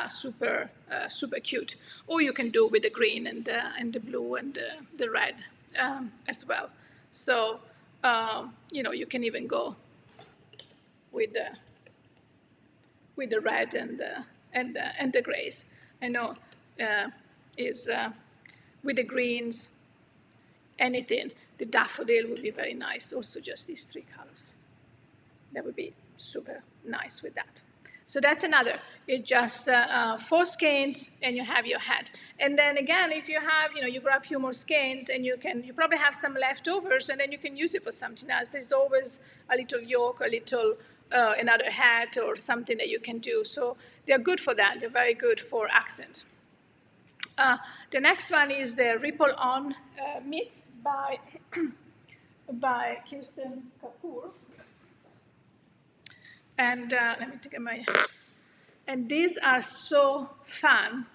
super cute. Or you can do with the green and the blue and the red as well. So, you can even go with the red and the grays. I know with the greens, anything. The daffodil would be very nice. Also, just these three colors. That would be super nice with that. So that's another. It's just 4 skeins, and you have your hat. And then again, if you have, you grab a few more skeins, and you probably have some leftovers, and then you can use it for something else. There's always a little yoke, a little another hat, or something that you can do. So they're good for that. They're very good for accent. The next one is the Ripple On Meet by Kirsten Kapoor. And let me take my. And these are so fun.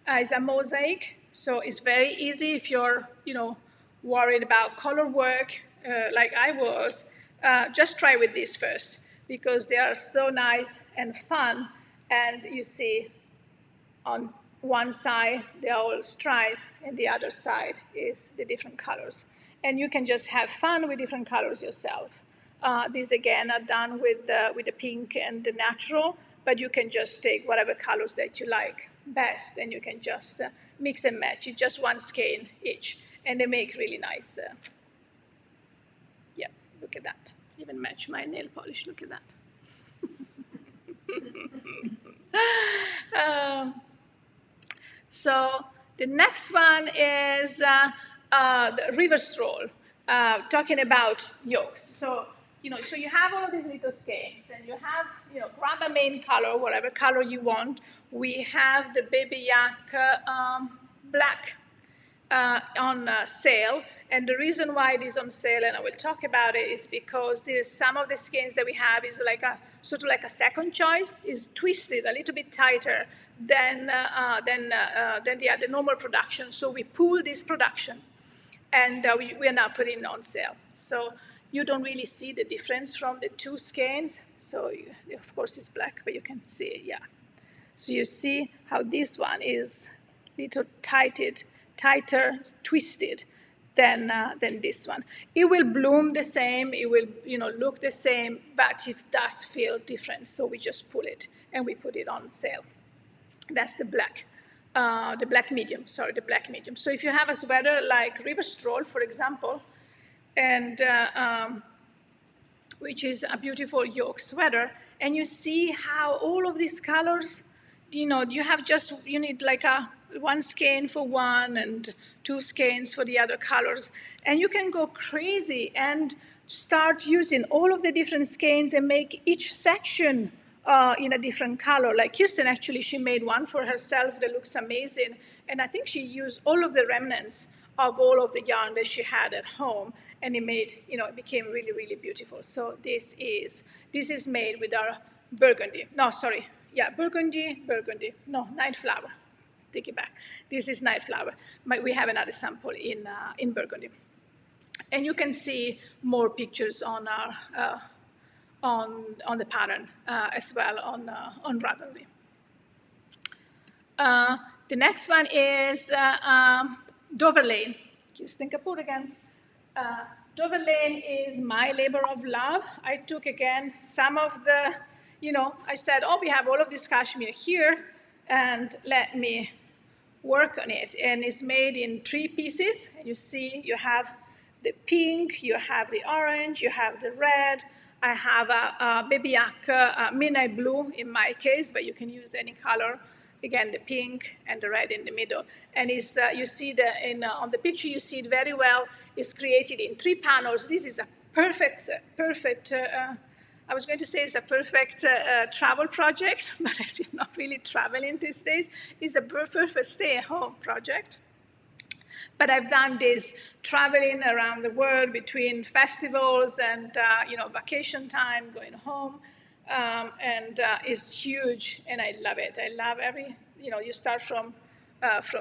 It's a mosaic, so it's very easy if you're, worried about color work like I was. Just try with these first because they are so nice and fun. And you see, on one side they're all striped, and the other side is the different colors. And you can just have fun with different colors yourself. These again are done with the pink and the natural, but you can just take whatever colors that you like best, and you can just mix and match. It's just 1 skein each, and they make really nice. Yeah, look at that. Even match my nail polish. Look at that. So the next one is the river stroll, talking about yolks. So, so you have all of these little skeins, and you have, grab a main color, whatever color you want. We have the Baby Yak black on sale. And the reason why it is on sale, and I will talk about it, is because there's some of the skeins that we have is like sort of like a second choice, is twisted a little bit tighter than the normal production. So we pull this production, and we are now putting it on sale. So you don't really see the difference from the 2 skeins. So of course it's black, but you can see it, yeah. So you see how this one is little tighter, twisted than this one. It will bloom the same, it will look the same, but it does feel different. So we just pull it and we put it on sale. That's the black medium. So if you have a sweater like River Stroll, for example, and which is a beautiful yoke sweater, and you see how all of these colors, you need like 1 skein for one and 2 skeins for the other colors, and you can go crazy and start using all of the different skeins and make each section in a different color. Like Kirsten, actually, she made one for herself that looks amazing, and I think she used all of the remnants of all of the yarn that she had at home, and it became really, really beautiful. So this is made with our burgundy. No, sorry, yeah, burgundy. No, night flower. Take it back. This is night flower. We have another sample in burgundy, and you can see more pictures on our on the pattern as well on Ravelry. The next one is Dover Lane. Kirsten Kapoor again. Dover Lane is my labor of love. I took again some of the, I said, we have all of this cashmere here, and let me work on it. And it's made in 3 pieces. And you see, you have the pink, you have the orange, you have the red. I have a Baby Yak midnight blue in my case, but you can use any color. Again, the pink and the red in the middle. And it's, you see on the picture, you see it very well. It's created in 3 panels. This is a perfect, I was going to say it's a perfect travel project, but as we're not really traveling these days, it's a perfect stay-at-home project. But I've done this traveling around the world between festivals and vacation time, going home. and it's huge, and I love it. I love you start from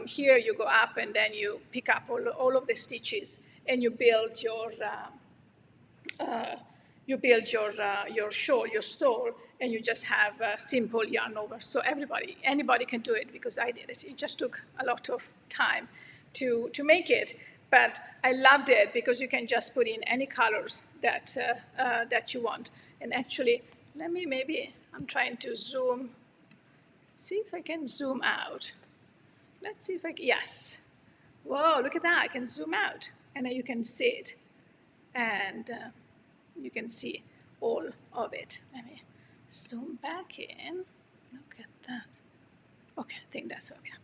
here, you go up, and then you pick up all of the stitches, and you build your shawl, your stole, and you just have a simple yarn over. So anybody can do it, because I did it. It just took a lot of time to make it, but I loved it because you can just put in any colors that you want. And actually, I'm trying to see if I can zoom out. Let's see if I can, yes. Whoa, look at that, I can zoom out, and then you can see it. And you can see all of it. Let me zoom back in. Look at that. Okay, I think that's okay.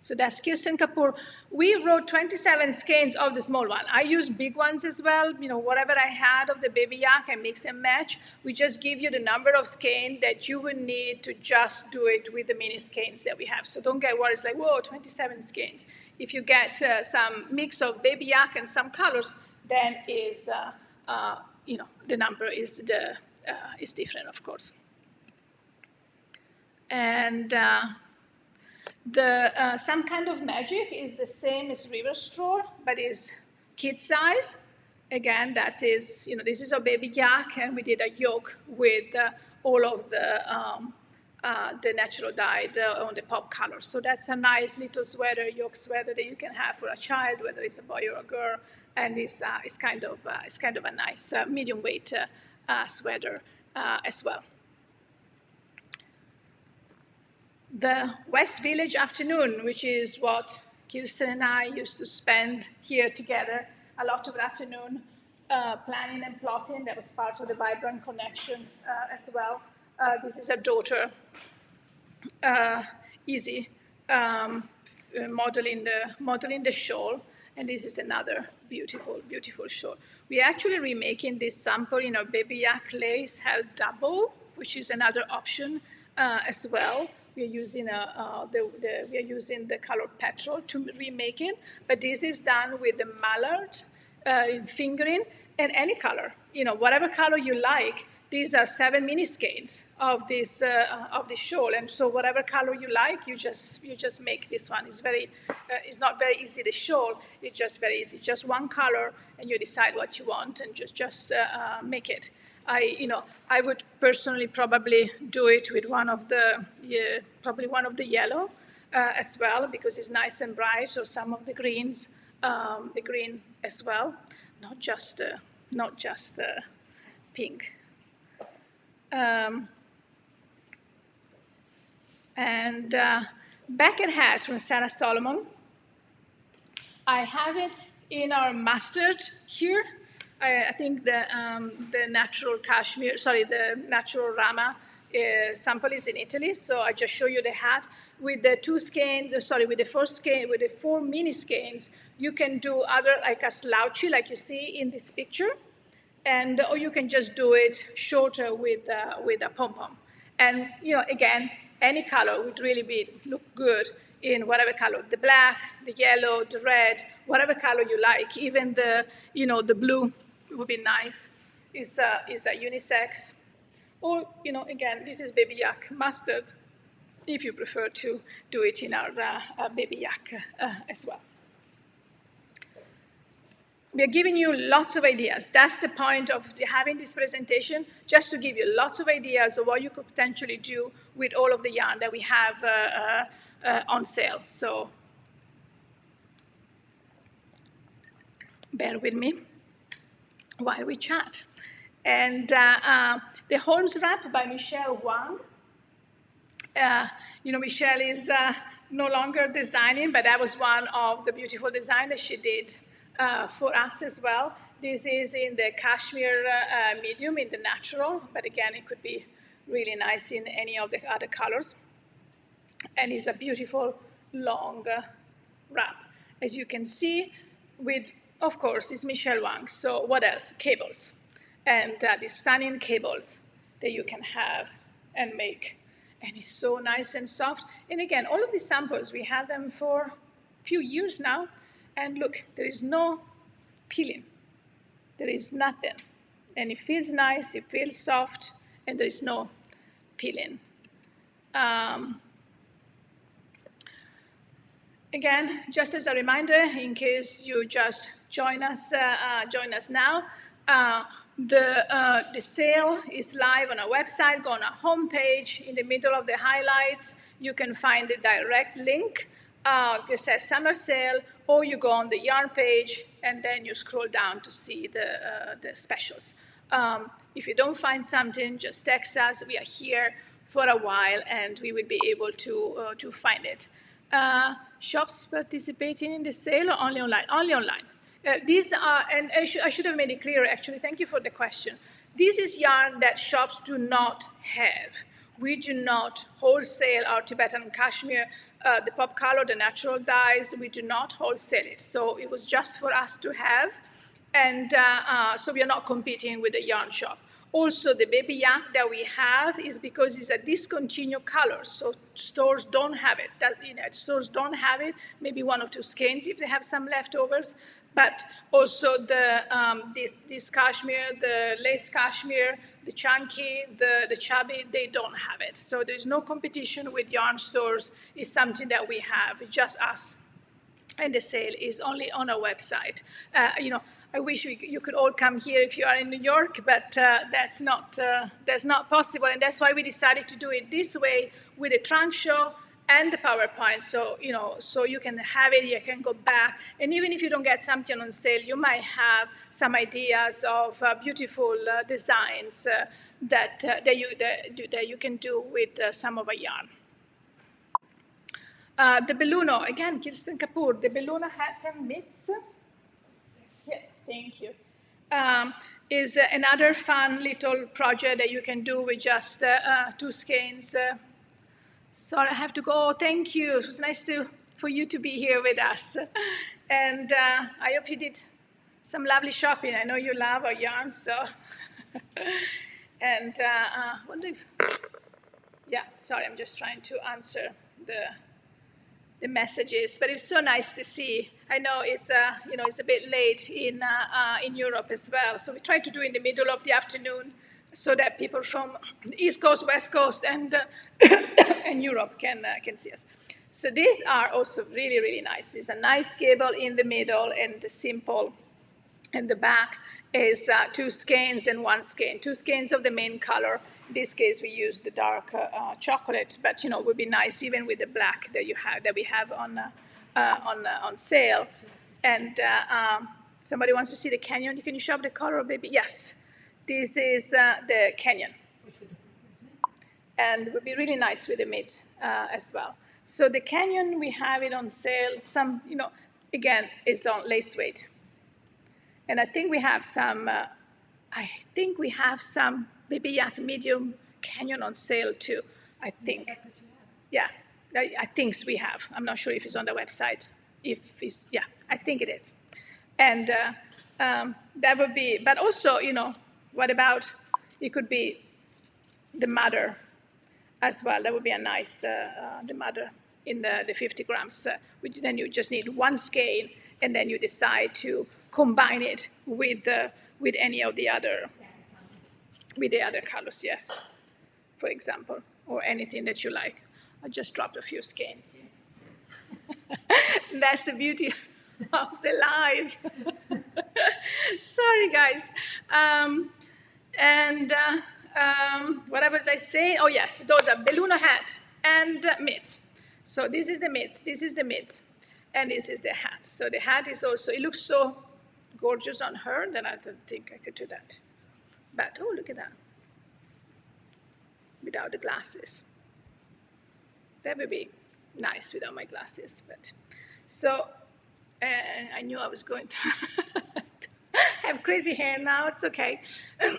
So that's Kirsten Kapoor. We wrote 27 skeins of the small one. I use big ones as well. Whatever I had of the baby yak, I mix and match. We just give you the number of skeins that you would need to just do it with the mini skeins that we have. So don't get worried. It's like, whoa, 27 skeins. If you get some mix of baby yak and some colors, then the number is different, of course. And some kind of magic is the same as river stroll, but is kid size. Again, that is, this is a baby yak, and we did a yoke with all of the natural dyed on the pop colors. So that's a nice little sweater, yoke sweater that you can have for a child, whether it's a boy or a girl, and it's kind of a nice medium weight sweater as well. The West Village afternoon, which is what Kirsten and I used to spend here together, a lot of afternoon planning and plotting. That was part of the Vibrant Connection as well. This is her daughter, Izzy, modeling the shawl, and this is another beautiful, beautiful shawl. We're actually remaking this sample in our baby yak lace held double, which is another option as well. We're using the color petrol to remake it, but this is done with the mallard fingering and any color, whatever color you like. These are 7 mini skeins of this shawl, and so whatever color you like, you just make this one. It's not very easy. The shawl, it's just very easy. Just one color, and you decide what you want, and just make it. I would personally probably do it with one of the yellow as well, because it's nice and bright. So some of the greens, the green as well, not just pink. And Beckett hat from Sarah Solomon. I have it in our mustard here. I think the natural cashmere, the natural Rama sample is in Italy. So I just show you the hat with the 2 skeins. With the 4 skein, with the 4 mini skeins. You can do other like a slouchy, like you see in this picture, or you can just do it shorter with a pom pom. And again, any color would really look good in whatever color, the black, the yellow, the red, whatever color you like. Even the blue would be nice. Is a unisex. Or, again, this is baby yak mustard, if you prefer to do it in our baby yak as well. We are giving you lots of ideas. That's the point of having this presentation, just to give you lots of ideas of what you could potentially do with all of the yarn that we have on sale. So bear with me while we chat. And the Holmes wrap by Michelle Wang. Michelle is no longer designing, but that was one of the beautiful designs that she did for us as well. This is in the cashmere medium, in the natural, but again, it could be really nice in any of the other colors. And it's a beautiful long wrap. As you can see, of course, it's Michelle Wang. So what else? Cables. And these stunning cables that you can have and make. And it's so nice and soft. And again, all of these samples, we had them for a few years now. And look, there is no peeling. There is nothing. And it feels nice, it feels soft, and there is no peeling. Again, just as a reminder, in case you just join us now, the sale is live on our website. Go on our homepage. In the middle of the highlights, you can find the direct link. It says summer sale, or you go on the yarn page, and then you scroll down to see the specials. If you don't find something, just text us. We are here for a while, and we will be able to find it. Shops participating in the sale or only online? Only online. These are, and I should have made it clear, actually. Thank you for the question. This is yarn that shops do not have. We do not wholesale our Tibetan cashmere, the pop color, the natural dyes. We do not wholesale it. So it was just for us to have. And so we are not competing with the yarn shop. Also, the baby yak that we have is because it's a discontinued color, so stores don't have it. Stores don't have it, maybe one or two skeins if they have some leftovers, but also this cashmere, the lace cashmere, the chunky, the chubby, they don't have it. So there's no competition with yarn stores. It's something that we have, it's just us. And the sale is only on our website. I wish you could all come here if you are in New York, but that's not possible. And that's why we decided to do it this way with a trunk show and the PowerPoint. So, so you can have it, you can go back. And even if you don't get something on sale, you might have some ideas of beautiful designs that you can do with some of our yarn. The Belluno, again, Kirsten Kapoor, the Belluno hat and mitts. Yeah, thank you. Is another fun little project that you can do with just 2 skeins. Sorry, I have to go. Thank you. It was nice for you to be here with us. And I hope you did some lovely shopping. I know you love our yarn, so. And wonder if, yeah, sorry, I'm just trying to answer the messages, but it's so nice to see. I know it's it's a bit late in Europe as well, so we try to do in the middle of the afternoon so that people from the East Coast, West Coast, and and Europe can see us. So these are also really, really nice. There's a nice cable in the middle and simple, and the back is 2 skeins and 1 skein. 2 skeins of the main color. In this case, we use the dark chocolate, but it would be nice even with the black that we have on sale. And somebody wants to see the canyon. Can you show up the color, baby? Yes, this is the canyon, and it would be really nice with the mitts as well. So the canyon, we have it on sale. Some, again, it's on lace weight, and I think we have some. Baby yak medium canyon on sale too, I think. That's what you have. Yeah, I think we have. I'm not sure if it's on the website. Yeah, I think it is. And that would be, but also, what about, it could be the mother as well. That would be a nice, the mother in the 50 grams. Then you just need 1 skein, and then you decide to combine it with any of the other, with the other colors, yes, for example, or anything that you like. I just dropped a few skeins. That's the beauty of the live. Sorry, guys. What was I saying? Oh, yes, those are Belluno hat and mitts. So this is the mitts, this is the mitts, and this is the hat. So the hat is also, it looks so gorgeous on her that I don't think I could do that. But, oh, look at that. Without the glasses. That would be nice without my glasses. But so I knew I was going to have crazy hair now. It's okay.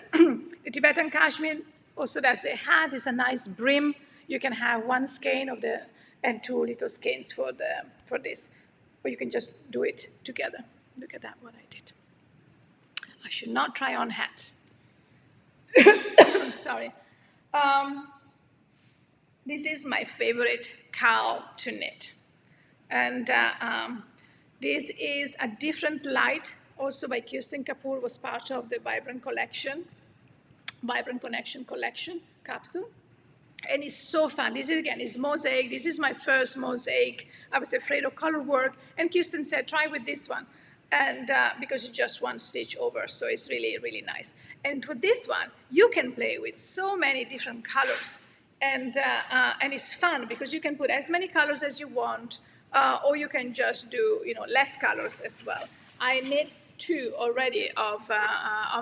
The Tibetan cashmere, also that's the hat. It's a nice brim. You can have 1 skein of and 2 little skeins for this. Or you can just do it together. Look at that, what I did. I should not try on hats. Sorry. This is my favorite cowl to knit. And this is a different light, also by Kirsten Kapoor, was part of the Vibrant Connection collection capsule. And it's so fun. This is, again, is mosaic. This is my first mosaic. I was afraid of color work. And Kirsten said, try with this one. And because it's just one stitch over, so it's really, really nice. And with this one, you can play with so many different colors. And it's fun because you can put as many colors as you want, or you can just do, less colors as well. I made 2 already of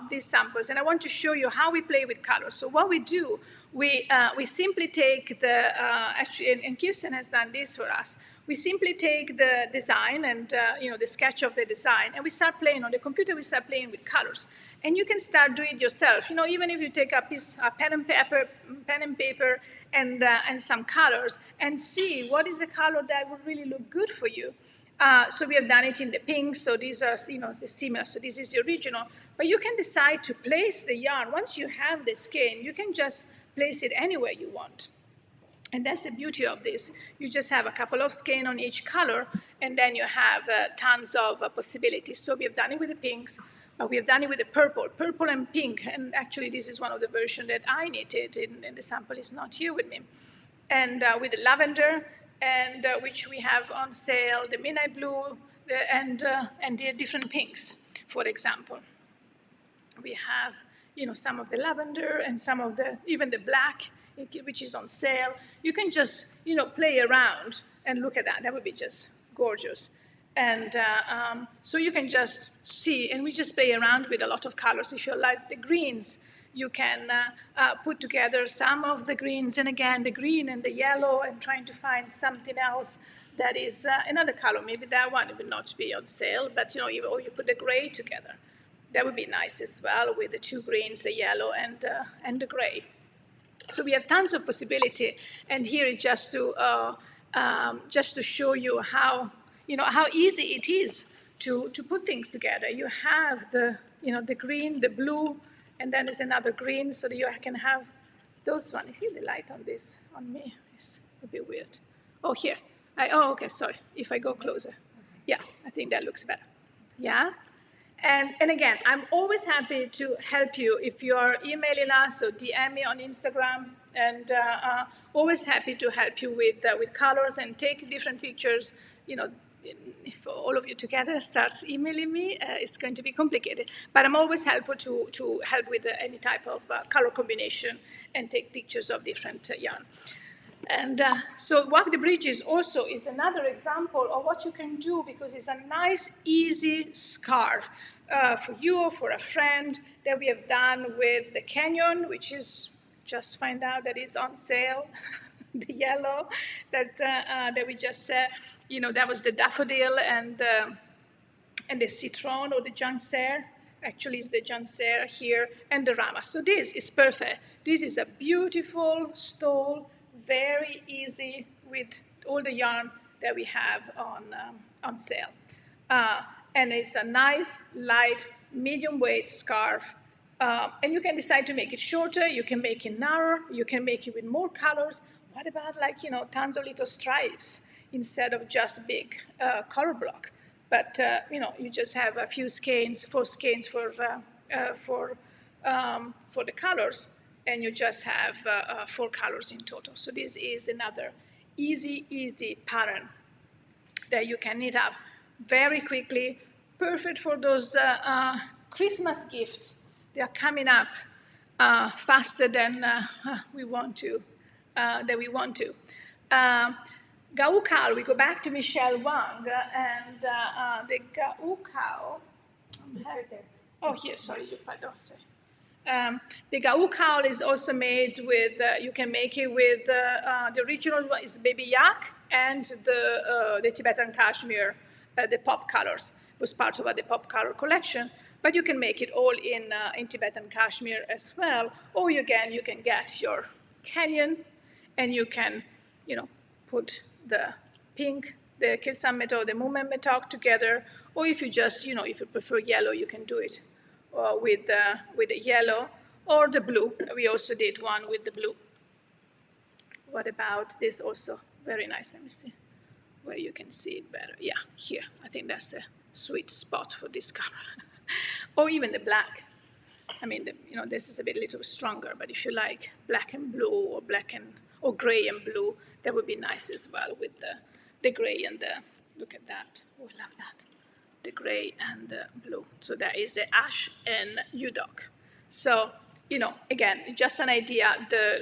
these samples, and I want to show you how we play with colors. So what we do, we simply take the, actually, and Kirsten has done this for us. We simply take the design and, the sketch of the design, and we start playing on the computer. We start playing with colors. And you can start doing it yourself. Even if you take a pen and paper, and some colors, and see what is the color that would really look good for you. So we have done it in the pink, so these are, the similar, so this is the original. But you can decide to place the yarn. Once you have the skein, you can just place it anywhere you want. And that's the beauty of this. You just have a couple of skein on each color, and then you have tons of possibilities. So we have done it with the pinks, but we have done it with the purple and pink. And actually, this is one of the versions that I knitted, and the sample is not here with me. And with the lavender, and which we have on sale, the midnight blue, and the different pinks, for example. We have, some of the lavender and some of even the black, which is on sale. You can just, play around and look at that. That would be just gorgeous. And so you can just see, and we just play around with a lot of colors. If you like the greens, you can put together some of the greens, and again, the green and the yellow, and trying to find something else that is another color. Maybe that one will not be on sale, but, or you put the gray together. That would be nice as well, with the 2 greens, the yellow and the gray. So we have tons of possibility, and here is just to show you how easy it is to put things together. You have the green, the blue, and then there's another green, so that you can have those ones. I see the light on this on me. It's a bit weird. Oh, here. Okay. Sorry. If I go closer, yeah, I think that looks better. Yeah. And again, I'm always happy to help you if you are emailing us or DM me on Instagram, and always happy to help you with colors and take different pictures. If all of you together starts emailing me, it's going to be complicated. But I'm always helpful to help with any type of color combination and take pictures of different yarn. And so Walk the Bridges also is another example of what you can do, because it's a nice, easy scarf for you or for a friend that we have done with the Canyon, which is, just find out that is on sale, the yellow that we just said. That was the daffodil and the citron, or the janser. Actually, it's the janser here, and the rama. So this is perfect. This is a beautiful stole, very easy, with all the yarn that we have on sale. And it's a nice, light, medium weight scarf. And you can decide to make it shorter, you can make it narrower, you can make it with more colors. What about tons of little stripes instead of just big color block? But you just have a few skeins, 4 skeins for the colors, and you just have 4 colors in total. So this is another easy pattern that you can knit up very quickly, perfect for those Christmas gifts. They are coming up faster than we want to. Gaukal, we go back to Michelle Wang, and the Gaukal. It's right there. Oh, here, sorry, pardon. The Gaukal is also made with, you can make it with, the original one is baby yak, and the Tibetan Cashmere, the pop colors, was part of the pop color collection. But you can make it all in Tibetan Cashmere as well. Or you can get your Canyon, and you can, put the pink, the Kilsan Metal, the Movement Metal together. Or if you just, if you prefer yellow, you can do it with the yellow or the blue. We also did one with the blue. What about this also? Very nice. Let me see where you can see it better. Yeah, here. I think that's the sweet spot for this color. Or even the black. I mean, this is a bit little stronger, but if you like black and blue or black and or gray and blue. That would be nice as well with the gray and the, look at that. Oh, I love that. The gray and the blue. So that is the ash and UDOC. So, you know, again, just an idea.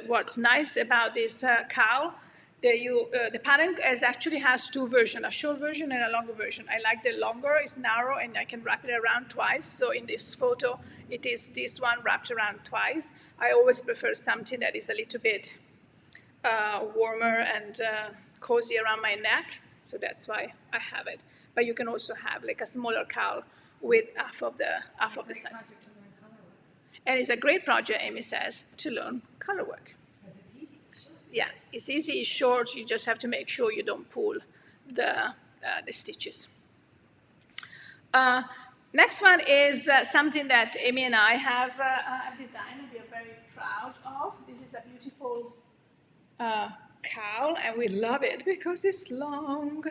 What's nice about this cowl, the pattern actually has two versions, a short version and a longer version. I like the longer, it's narrow, and I can wrap it around twice. So in this photo, it is this one wrapped around twice. I always prefer something that is a little bit warmer and cozy around my neck. So that's why I have it. But you can also have like a smaller cowl with half of the size. And it's a great project, Amy says, to learn color work. Yeah, it's easy, it's short. You just have to make sure you don't pull the stitches. Next one is something that Amy and I have designed and we are very proud of. This is a beautiful cowl, and we love it because it's long.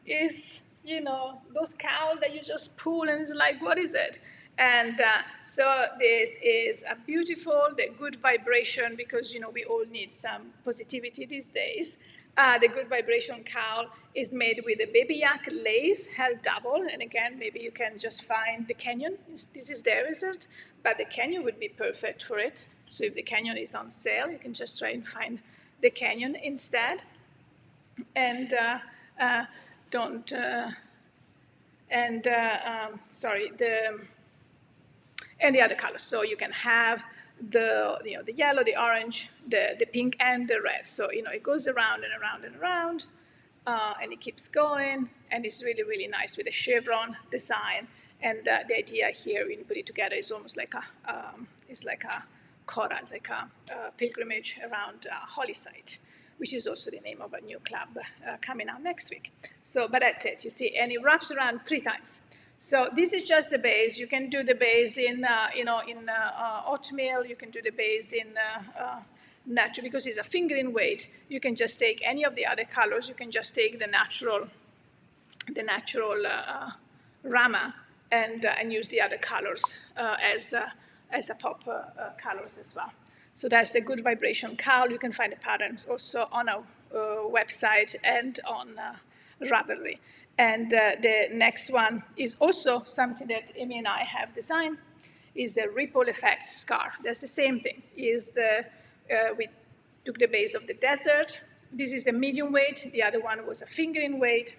It's, you know, those cowl that you just pull and it's like, what is it? And so this is a beautiful, the good vibration, because, you know, we all need some positivity these days. The good vibration cowl is made with a mYak lace held double. And again, maybe you can just find the canyon. This is their result, but the canyon would be perfect for it. So if the canyon is on sale, you can just try and find the canyon instead. And and the other colors. So you can have the yellow, the orange, the pink, and the red. So, you know, it goes around and around and around, and it keeps going, and it's really, really nice with a chevron design. And the idea here, when you put it together, is almost like a choral, like a pilgrimage around Holy Site, which is also the name of a new club coming out next week. So, but that's it, you see, and it wraps around 3 times. So this is just the base. You can do the base in, oatmeal. You can do the base in natural, because it's a fingering weight. You can just take any of the other colors. You can just take the natural Rama and use the other colors as a pop colors as well. So that's the good vibration cowl. You can find the patterns also on our website and on Ravelry. And the next one is also something that Amy and I have designed, is the ripple effect scarf. That's the same thing. We took the base of the desert. This is the medium weight. The other one was a fingering weight.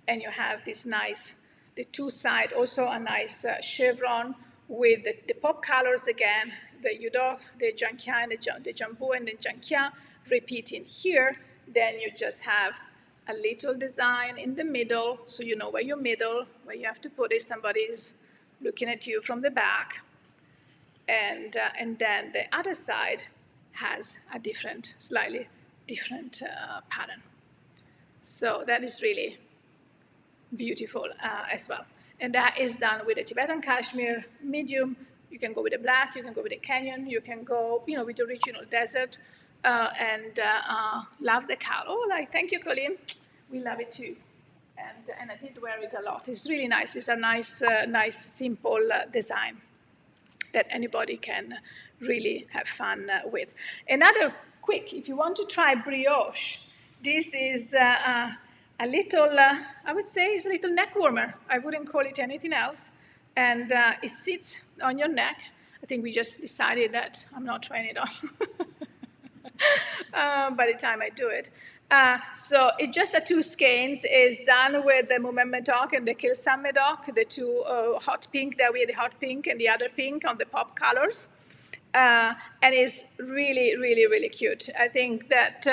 And you have this nice, the two side, also a nice chevron with the pop colors again, the Yudok, the Jankia, and the Jambu, and the Jankia repeating here. Then you just have a little design in the middle, so you know where your middle, where you have to put it. Somebody's looking at you from the back. And then the other side has a slightly different pattern. So that is really beautiful as well. And that is done with a Tibetan Cashmere medium. You can go with a black, you can go with a canyon, you can go, you know, with the original desert, and love the cowl. Oh, thank you, Colleen. We love it too. And I did wear it a lot. It's really nice. It's a nice, simple design that anybody can really have fun with. Another quick, if you want to try brioche, this is a little, I would say it's a little neck warmer. I wouldn't call it anything else. And it sits on your neck. I think we just decided that I'm not trying it on by the time I do it. So it's just a 2 skeins. Is done with the Mumen Medoc and the Kilsam Medoc, the 2 hot pink. There we had the hot pink and the other pink on the pop colors. And it's really, really, really cute. I think that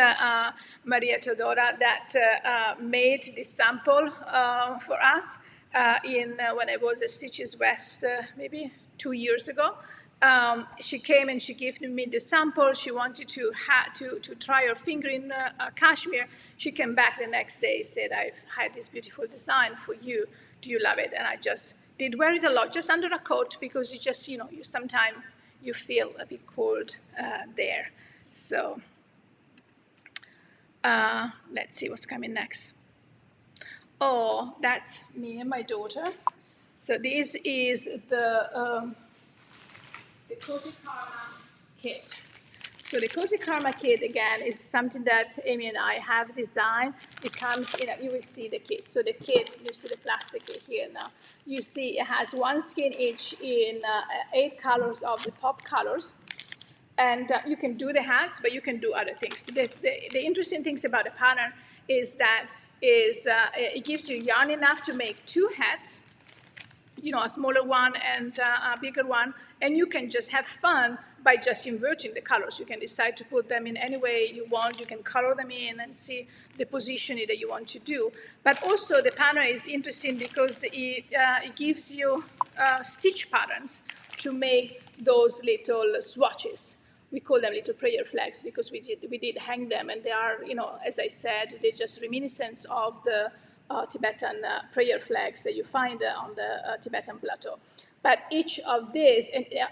Maria Teodora that made this sample for us when I was at Stitches West maybe 2 years ago. She came and she gave me the sample. She wanted to try her fingering cashmere. She came back the next day, said, I've had this beautiful design for you. Do you love it? And I just did wear it a lot, just under a coat, because you just, you sometimes you feel a bit cold there. So let's see what's coming next. Oh, that's me and my daughter. So this is the Cozy Karma kit. So the Cozy Karma kit, again, is something that Amy and I have designed. It comes in, you will see the kit. So the kit, you see the plastic kit here now. You see it has one skein each in 8 colors of the pop colors. And you can do the hats, but you can do other things. The interesting things about the pattern is that it gives you yarn enough to make 2 hats, a smaller one and a bigger one, and you can just have fun by just inverting the colors. You can decide to put them in any way you want. You can color them in and see the positioning that you want to do. But also the pattern is interesting because it gives you stitch patterns to make those little swatches. We call them little prayer flags because we did hang them, and they are, as I said, they're just reminiscence of the Tibetan prayer flags that you find on the Tibetan plateau. But each of these,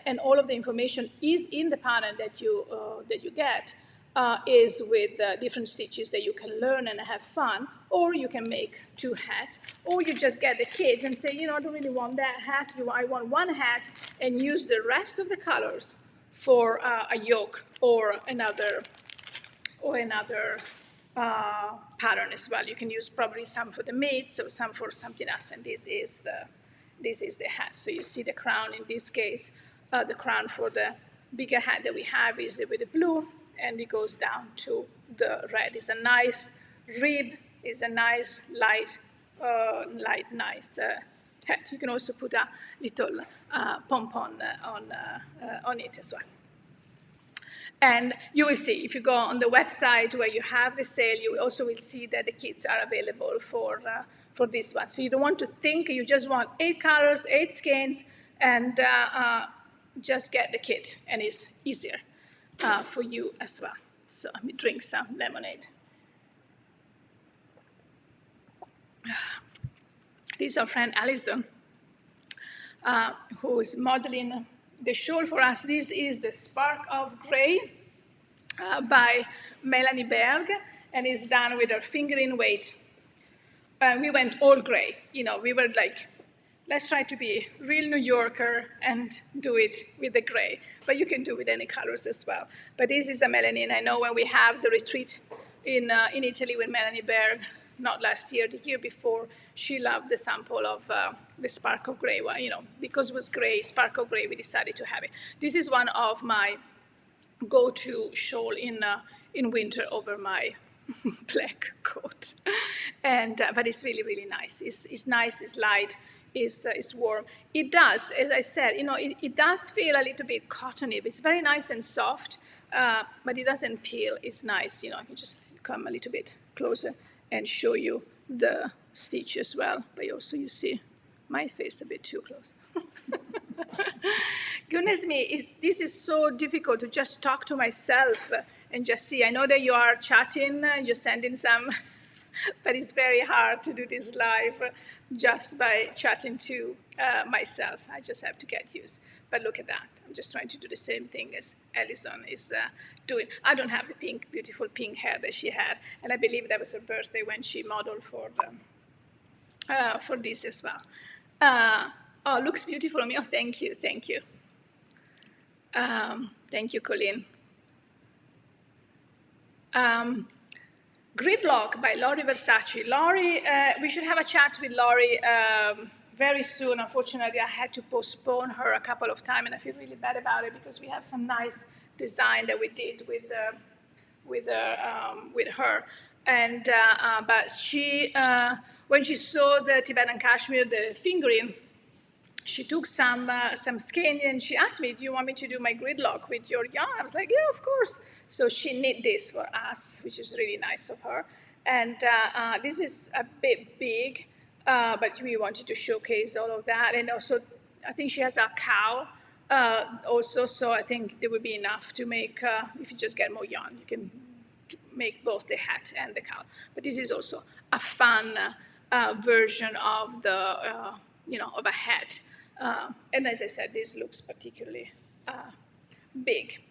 and all of the information is in the pattern that you get, is with different stitches that you can learn and have fun, or you can make 2 hats, or you just get the kids and say, I don't really want that hat, I want 1 hat, and use the rest of the colors for a yoke or another pattern as well. You can use probably some for the mitts or some for something else, and this is the hat. So you see the crown in this case. The crown for the bigger hat that we have is with the blue, and it goes down to the red. It's a nice rib. It's a nice light nice hat. You can also put a little pom-pom on it as well. And you will see, if you go on the website where you have the sale, you also will see that the kits are available for this one. So you don't want to think, you just want 8 colors, 8 skeins, and just get the kit, and it's easier for you as well. So let me drink some lemonade. This is our friend Alison, who is modeling the shawl for us. This is the Spark of Gray by Melanie Berg, and it's done with her fingering weight. We went all gray. We were like, let's try to be real New Yorker and do it with the gray. But you can do it with any colors as well. But this is the Melanie, and I know when we have the retreat in Italy with Melanie Berg, not last year, the year before, she loved the sample of the Spark of Gray. Well, because it was gray, Spark of Gray, we decided to have it. This is one of my go-to shawl in winter over my black coat. But it's really, really nice. It's nice, it's light, it's warm. It does, as I said, it does feel a little bit cottony, but it's very nice and soft, but it doesn't peel. It's nice, I can just come a little bit closer and show you the stitch as well. But also you see my face a bit too close. Goodness me, this is so difficult to just talk to myself and just see. I know that you are chatting, you're sending some, but it's very hard to do this live just by chatting to myself. I just have to get used. But look at that. I'm just trying to do the same thing as Alison is doing. I don't have the beautiful pink hair that she had, and I believe that was her birthday when she modeled for this as well. Oh, looks beautiful on me. Oh, thank you. Thank you, Colleen. Gridlock by Lori Versace. Lori, we should have a chat with Lori very soon. Unfortunately, I had to postpone her a couple of times, and I feel really bad about it because we have some nice design that we did with her. And but she, when she saw the Tibetan Cashmere, the fingering, she took some skein and she asked me, "Do you want me to do my gridlock with your yarn?" I was like, "Yeah, of course." So she knit this for us, which is really nice of her. And this is a bit big, but we wanted to showcase all of that. And also, I think she has a cowl also, so I think there would be enough to make, if you just get more yarn, you can make both the hat and the cowl. But this is also a fun version of the, of a hat. And as I said, this looks particularly big.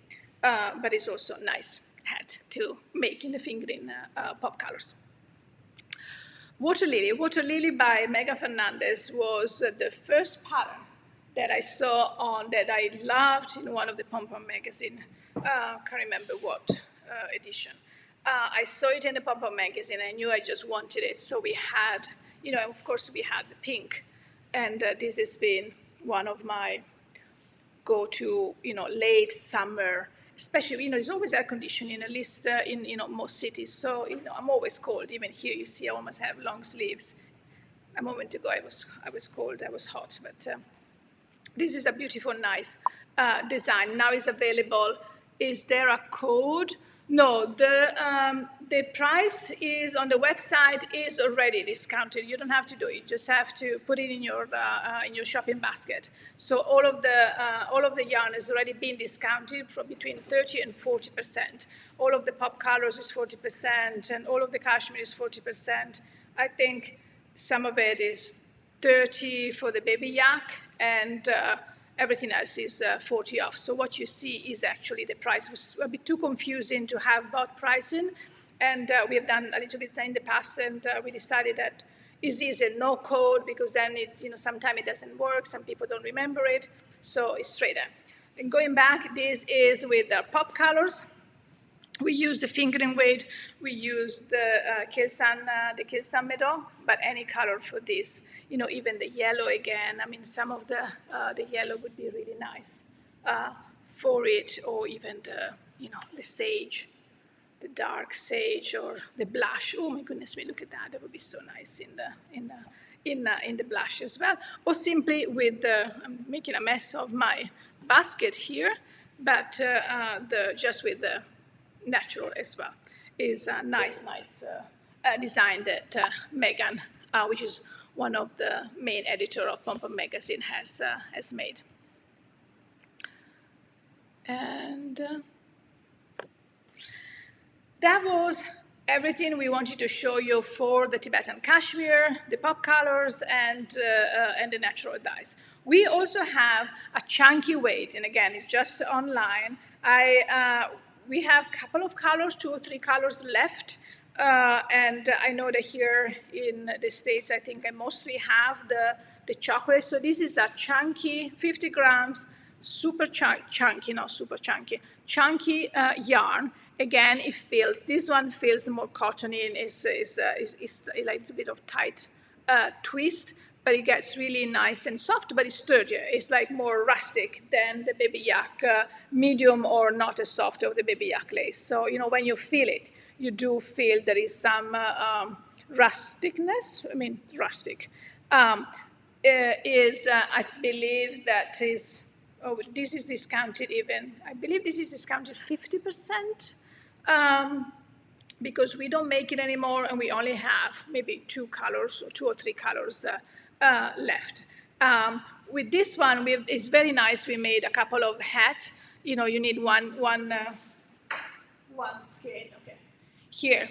But it's also a nice hat to make in the fingering pop colors. Water Lily by Mega Fernandez was the first pattern that I saw that I loved in one of the pom-pom magazine Can't remember what edition. I saw it in the Pop-Up magazine. I knew I just wanted it. So we had, of course we had the pink. And this has been one of my go-to, late summer, especially, there's always air conditioning, at least in, most cities. So, I'm always cold. Even here, you see, I almost have long sleeves. A moment ago, I was cold, I was hot, but this is a beautiful, nice design. Now it's available. Is there a code? No, the price is on the website is already discounted. You don't have to do it. You just have to put it in your shopping basket. So all of the yarn has already been discounted from between 30 and 40%. All of the pop colors is 40%, and all of the cashmere is 40%. I think some of it is 30 for the baby yak, and everything else is 40 off. So what you see is actually the price. It was a bit too confusing to have both pricing, and we have done a little bit in the past, and we decided that it's easier no code, because then sometimes it doesn't work. Some people don't remember it, so it's straight up. And going back, this is with the pop colors. We use the fingering weight. We use the Kilsan metal, but any color for this. Even the yellow again. I mean, some of the yellow would be really nice for it, or even the sage, the dark sage, or the blush. Oh my goodness me, look at that. That would be so nice in the blush as well. Or simply with I'm making a mess of my basket here, but just with the natural as well is a nice design that Megan, which is one of the main editor of Pom Pom magazine, has made. And that was everything we wanted to show you for the Tibetan cashmere, the pop colors, and the natural dyes. We also have a chunky weight, and again, it's just online. We have a couple of colors, 2 or 3 colors left. And I know that here in the States, I think I mostly have the chocolate. So this is a chunky, 50 grams, super chunky, not super chunky, chunky yarn. Again, it feels, this one feels more cottony, and it's like a bit of tight twist, but it gets really nice and soft, but it's sturdier. It's like more rustic than the baby yak medium, or not as soft of the baby yak lace. So, when you feel it, you do feel there is some rusticness. I mean, rustic. I believe that is, this is discounted even, I believe this is discounted 50%. Because we don't make it anymore, and we only have maybe 2 colors, or 2 or 3 colors left. With this one, it's very nice. We made a couple of hats. You need one skein. Okay. Here,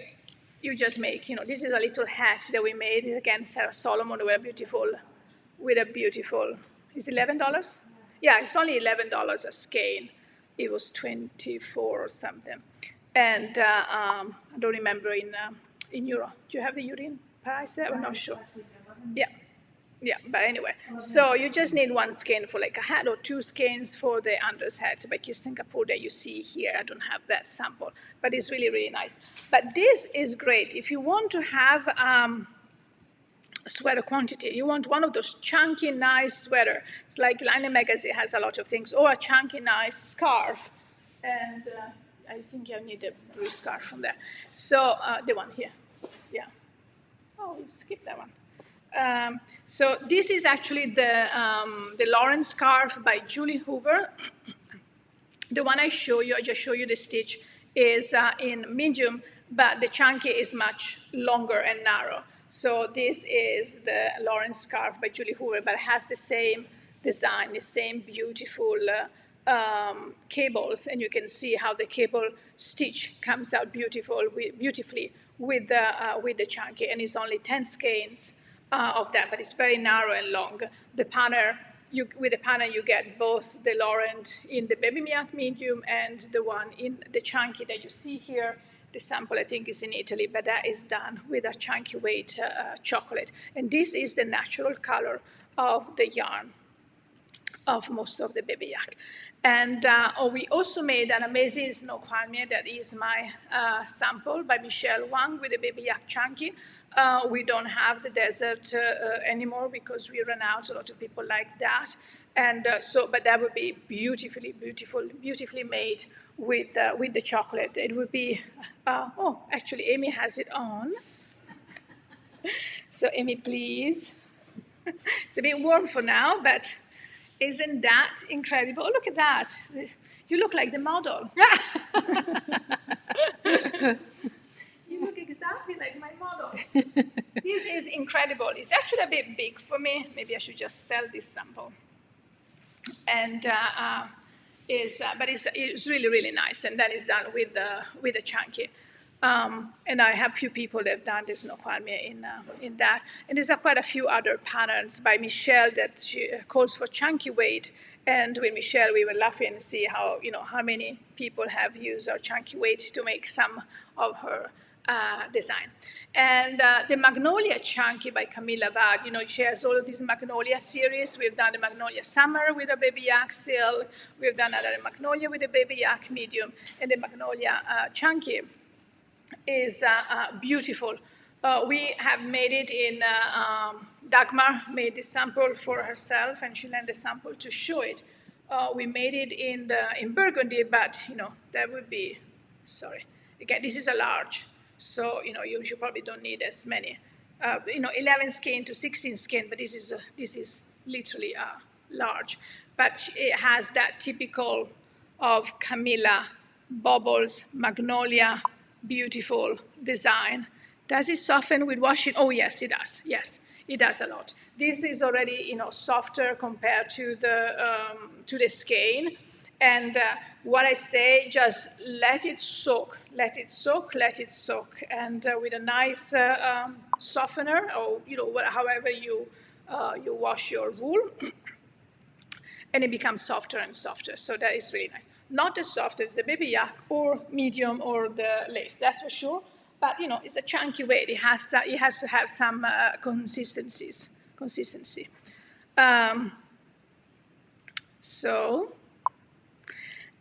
you just make. This is a little hat that we made. Again, Sarah Solomon with a beautiful. Is $11? Yeah, it's only $11 a skein. It was 24 or something. And I don't remember in euro. Do you have the European price there? I'm not sure. Yeah, but anyway. So you just need 1 skein for like a hat, or 2 skeins for the Anders hat. Like in Singapore that you see here, I don't have that sample, but it's really, really nice. But this is great. If you want to have sweater quantity, you want one of those chunky, nice sweater. It's like Liner Magazine has a lot of things, or a chunky, nice scarf. And I think you need a blue scarf from there. So the one here, yeah. Oh, we skipped that one. So this is actually the Lauren scarf by Julie Hoover. The one I just show you the stitch, is in medium, but the chunky is much longer and narrow. So this is the Lauren scarf by Julie Hoover, but it has the same design, the same beautiful cables, and you can see how the cable stitch comes out beautifully with the chunky, and it's only 10 skeins of that, but it's very narrow and long. The panner, with the panner, you get both the Lauren in the baby mYak medium and the one in the chunky that you see here. The sample, I think, is in Italy, but that is done with a chunky weight chocolate. And this is the natural color of the yarn. of most of the baby yak. And we also made an amazing snow palmier that is my sample by Michelle Wang with the baby yak chunky. We don't have the desert anymore because we ran out. A lot of people like that. And but that would be beautifully made with the chocolate. It would be, actually Amy has it on. So Amy, please. It's a bit warm for now, but isn't that incredible? Oh, look at that. You look like the model. You look exactly like my model. This is incredible. It's actually a bit big for me. Maybe I should just sell this sample. And but it's really nice, and that is done with the chunky. And I have few people that have done this snow palmier in that. And there's quite a few other patterns by Michelle that she calls for chunky weight. And with Michelle, we were laughing and see how many people have used our chunky weight to make some of her design. And the Magnolia Chunky by Camilla Vard, she has all of these Magnolia series. We've done the Magnolia Summer with a baby yak still. We've done another Magnolia with a baby yak medium. And the Magnolia Chunky is beautiful. We have made it in, Dagmar made this sample for herself, and she lent the sample to show it. We made it in Burgundy, but that would be, sorry. Again, this is a large, so you probably don't need as many. 11 skein to 16 skein, but this is literally large. But it has that typical of Camilla, bubbles, magnolia, beautiful design. Does it soften with washing? Oh, yes, it does. Yes, it does a lot. This is already, softer compared to the skein. And what I say, just let it soak. Let it soak. Let it soak. And with a nice softener, or however you wash your wool, and it becomes softer and softer. So that is really nice. Not as soft as the baby yak or medium or the lace, that's for sure. But it's a chunky weight. It has to have some consistency.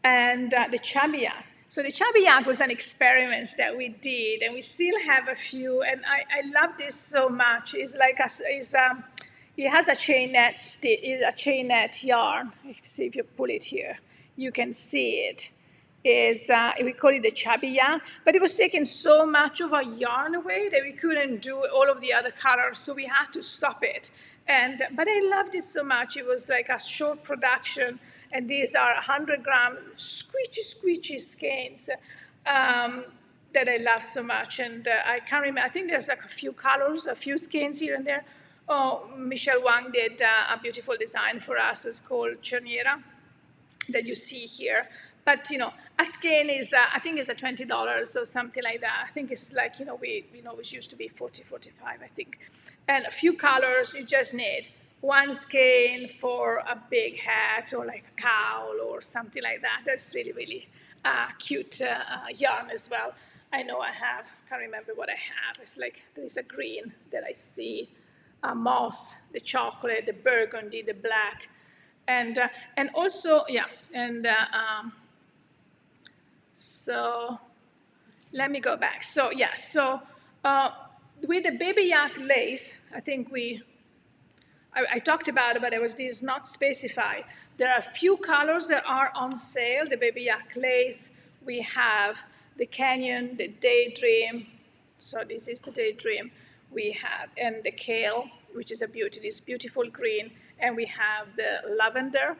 And the chubby yak. So the chubby yak was an experiment that we did, and we still have a few. And I love this so much. It's like it has a chainnet yarn. See if you pull it here, you can see it. We call it the chubby yak, but it was taking so much of our yarn away that we couldn't do all of the other colors, so we had to stop it. But I loved it so much. It was like a short production, and these are 100-gram squeegee skeins that I love so much. And I can't remember. I think there's like a few colors, a few skeins here and there. Oh, Michelle Wang did a beautiful design for us. It's called Chernera that you see here. But a skein is I think it's $20 or something like that. I think it's like it used to be 40, 45, I think. And a few colors. You just need one skein for a big hat or like a cowl or something like that. That's really cute yarn as well. I know I have. Can't remember what I have. It's like there's a green that I see. Moss, the chocolate, the burgundy, the black, and also so let me go back. So with the baby yak lace, I think I talked about it, but this is not specified. There are a few colors that are on sale. The baby yak lace. We have the Canyon, the Daydream. So this is the Daydream. We have, and the kale, which is this beautiful green, and we have the lavender.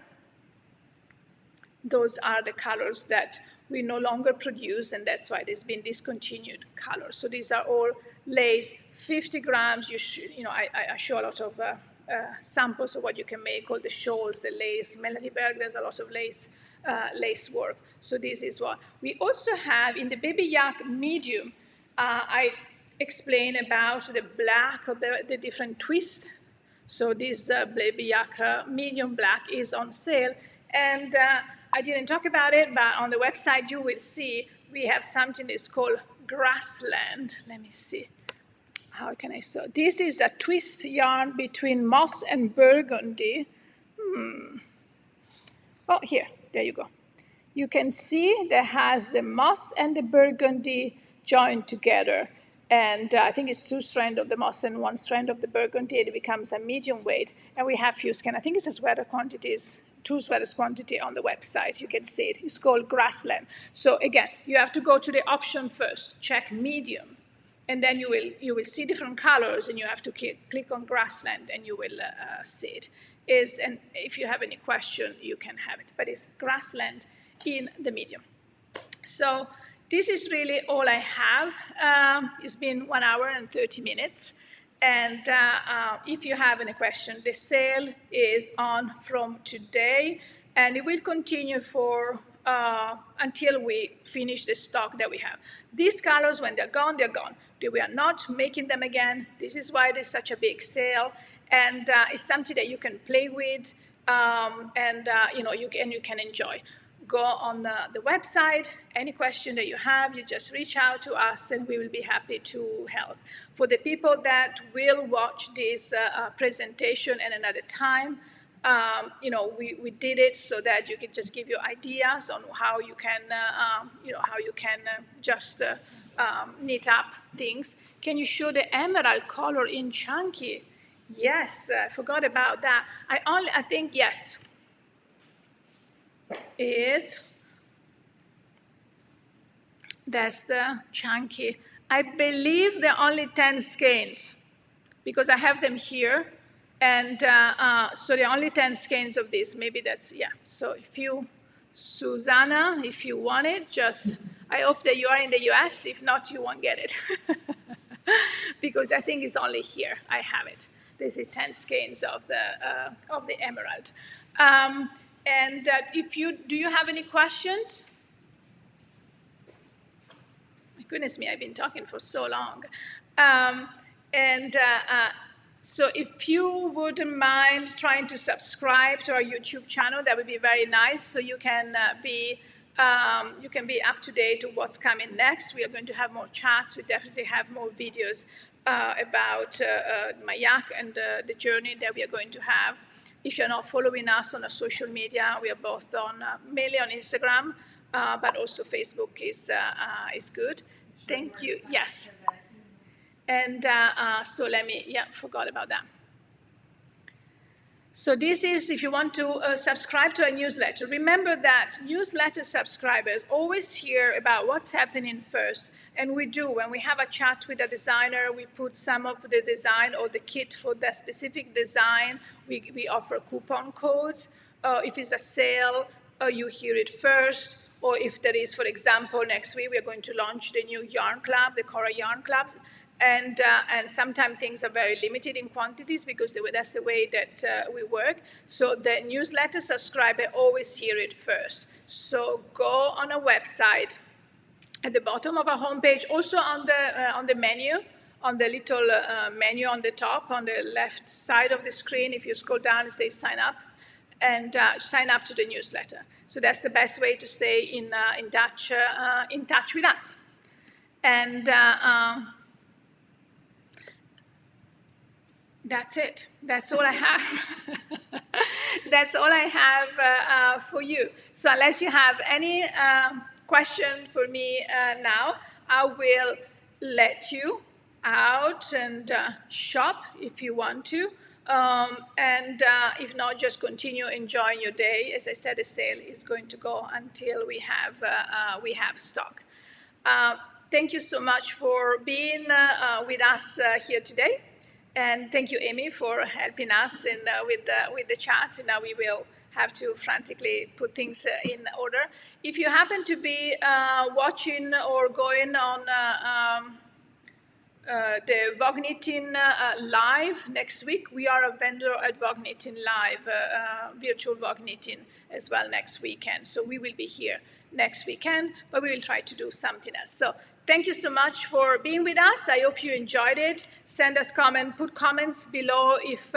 Those are the colors that we no longer produce, and that's why there's been discontinued colors. So these are all lace, 50 grams. I show a lot of samples of what you can make, all the shawls, the lace. Melanie Berg, there's a lot of lace work. So this is what we also have in the baby yak medium. I explain about the black of the different twists. So this baby yak medium black is on sale. And I didn't talk about it, but on the website you will see we have something that's called grassland. Let me see. How can I show? This is a twist yarn between moss and burgundy. Oh, here, there you go. You can see that has the moss and the burgundy joined together. And I think it's 2 strands of the moss and 1 strand of the burgundy. It becomes a medium weight. And we have few scan. I think it's a sweater quantities, 2 sweaters quantity on the website. You can see it. It's called grassland. So again, you have to go to the option first, check medium. And then you will see different colors, and you have to click on grassland, and you will see it. And if you have any question, you can have it. But it's grassland in the medium. So this is really all I have. It's been 1 hour and 30 minutes. And if you have any question, the sale is on from today, and it will continue for until we finish the stock that we have. These colors, when they're gone, they're gone. We are not making them again. This is why there's such a big sale, and it's something that you can play with, and you can enjoy. Go on the website. Any question that you have, you just reach out to us, and we will be happy to help. For the people that will watch this presentation at another time, we did it so that you can just give you ideas on how you can, just knit up things. Can you show the emerald color in chunky? Yes, I forgot about that. I think yes. That's the chunky. I believe there are only 10 skeins because I have them here. And so there are only 10 skeins of this. Maybe that's, yeah. So if you, Susanna, if you want it, I hope that you are in the US. If not, you won't get it. Because I think it's only here. I have it. This is 10 skeins of the emerald. And do you have any questions? My goodness me, I've been talking for so long. So if you wouldn't mind trying to subscribe to our YouTube channel, that would be very nice. So you can be up to date with what's coming next. We are going to have more chats. We definitely have more videos about mYak and the journey that we are going to have. If you're not following us on our social media, we are both mainly on Instagram, but also Facebook is good. Thank you. Yes. And so forgot about that. So this is if you want to subscribe to our newsletter. Remember that newsletter subscribers always hear about what's happening first. And we do. When we have a chat with a designer, we put some of the design or the kit for that specific design. We offer coupon codes. If it's a sale, you hear it first. Or if there is, for example, next week, we are going to launch the new yarn club, the Cora Yarn Club. And sometimes things are very limited in quantities because that's the way that we work. So the newsletter subscriber always hear it first. So go on our website. At the bottom of our homepage, also on the menu, on the little menu on the top, on the left side of the screen, if you scroll down, it says sign up, and sign up to the newsletter. So that's the best way to stay in touch with us. And that's it. That's all I have. That's all I have for you. So unless you have any question for me now, I will let you out and shop if you want to. And if not, just continue enjoying your day. As I said, the sale is going to go until we have stock. Thank you so much for being with us here today. And thank you, Amy, for helping us with the chat. And now we will have to frantically put things in order. If you happen to be watching or going on the Vogue Knitting Live next week, we are a vendor at Vogue Knitting Live, virtual Vogue Knitting as well next weekend. So we will be here next weekend, but we will try to do something else. So thank you so much for being with us. I hope you enjoyed it. Send us comments, put comments below if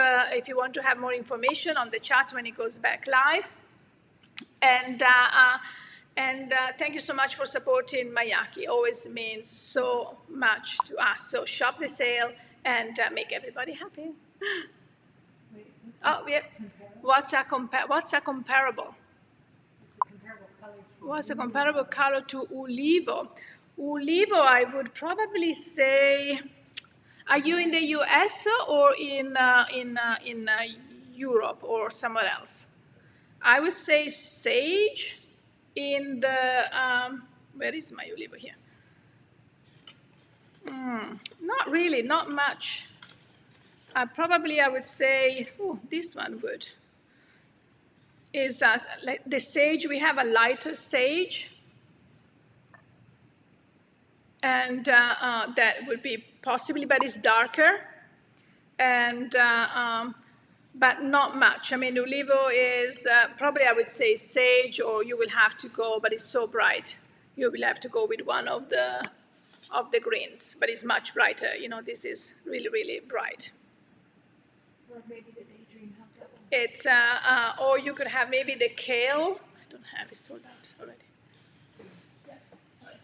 you want to have more information on the chat when it goes back live. And thank you so much for supporting mYak. It always means so much to us. So shop the sale and make everybody happy. Wait, what's a comparable? What's a comparable color to Ulivo? Ulivo, I would probably say, are you in the US or in Europe or somewhere else? I would say sage in the, where is my Ulivo here? Not really, not much. Probably I would say, this one would. Is that like the sage, we have a lighter sage. And that would be possibly, but it's darker. And, but not much. I mean, Ulivo is probably, I would say, sage, or you will have to go, but it's so bright. You will have to go with one of the greens, but it's much brighter. You know, this is really, really bright. Or maybe the daydream helped that one. It's, or you could have maybe the kale. I don't have it sold out already. Yeah, sorry,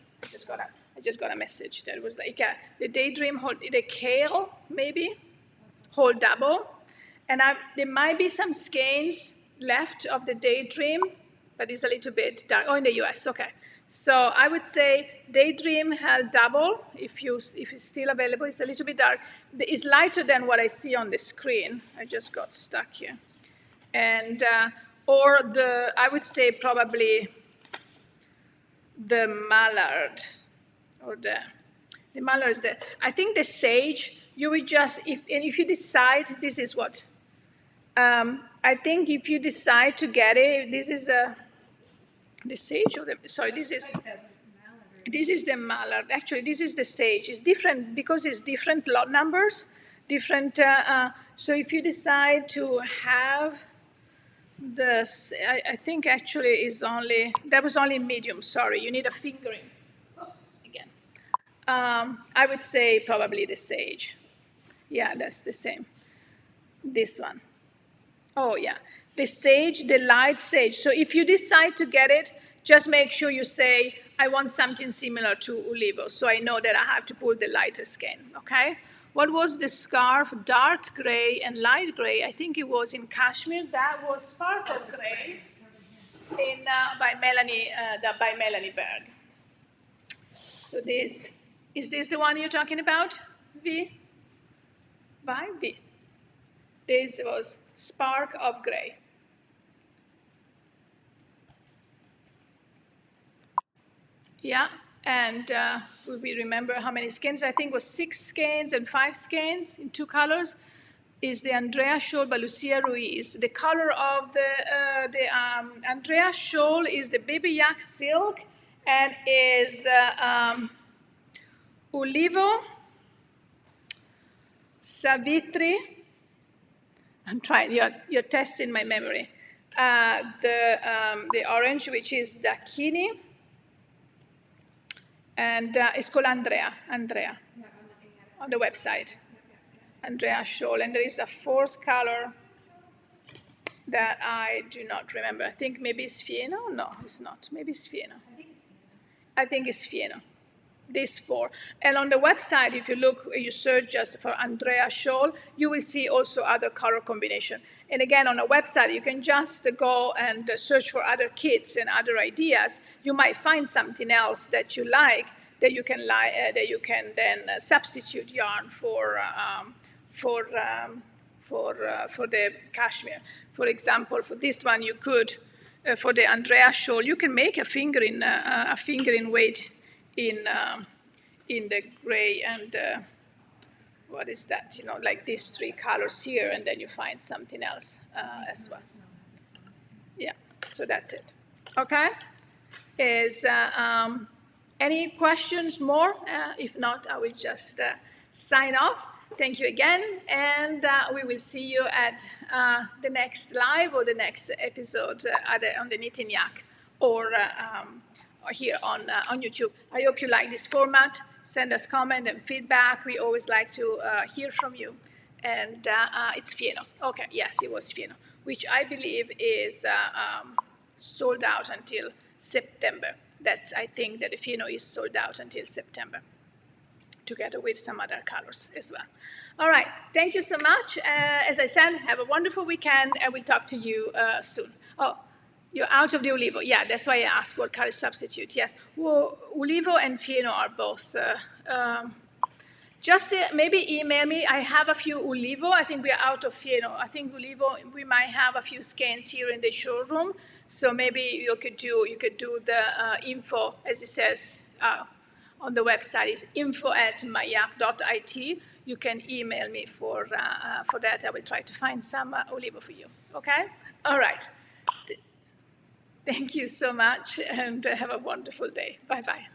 I just got a message that was like the daydream hold, the kale maybe, hold double. And there might be some skeins left of the daydream, but it's a little bit dark. Oh, in the US, okay. So I would say daydream held double, if it's still available. It's a little bit dark. It's lighter than what I see on the screen. I just got stuck here. And, or I would say probably the mallard, or the mallard is the, I think the sage, you would just, if you decide, this is what, I think if you decide to get it, this is the sage, or this is the mallard. Actually, this is the sage. It's different because it's different lot numbers, different, so if you decide to have this, I think actually is only, that was only medium, sorry, you need a fingering. Oops, again. I would say probably the sage. Yeah, that's the same. This one. Oh yeah, the sage, the light sage. So if you decide to get it, just make sure you say, I want something similar to Ulivo, so I know that I have to pull the lighter skein, okay? What was the scarf? Dark gray and light gray. I think it was in Cashmere. That was sparkle gray by Melanie Berg. So is this the one you're talking about, V? By V. This was spark of gray. Yeah, and we remember how many skeins. I think it was 6 skeins and 5 skeins in 2 colors. Is the Andrea shawl by Lucia Ruiz. The color of the Andrea shawl is the mYak silk, and is Ulivo, Savitri. I'm trying. You're testing my memory. The orange, which is Dakini. And it's called Andrea, Yeah, I'm looking at it. on the website. Andrea shawl. And there is a 4th color that I do not remember. I think maybe it's Fieno. No, it's not. Maybe it's Fieno. I think it's Fieno. These 4. And on the website, if you look, you search just for Andrea shawl, you will see also other color combination. And again, on a website, you can just go and search for other kits and other ideas. You might find something else that you like, that you can then substitute yarn for the cashmere. For example, for this one, you could, for the Andrea shawl, you can make a fingering weight in the gray and what is that? You know, like these 3 colors here, and then you find something else as well. Yeah, so that's it. Okay. Is any questions more? If not, I will just sign off. Thank you again, and we will see you at the next live or the next episode on the Knit and Yak, or here on YouTube. I hope you like this format. Send us comment and feedback. We always like to hear from you. And it's Fieno. Okay, yes, it was Fieno, which I believe is sold out until September. I think that the Fieno is sold out until September, together with some other colors as well. All right, thank you so much. As I said, have a wonderful weekend, and we'll talk to you soon. Oh, You're out of the Ulivo. Yeah, that's why I asked what curry substitute. Yes, well, Ulivo and Fieno are both. Just maybe email me. I have a few Ulivo. I think we are out of Fieno. I think Ulivo, we might have a few skeins here in the showroom. So maybe you could do the info, as it says on the website, is info@myak.it. You can email me for that. I will try to find some Ulivo for you. Okay? All right. Thank you so much, and have a wonderful day. Bye-bye.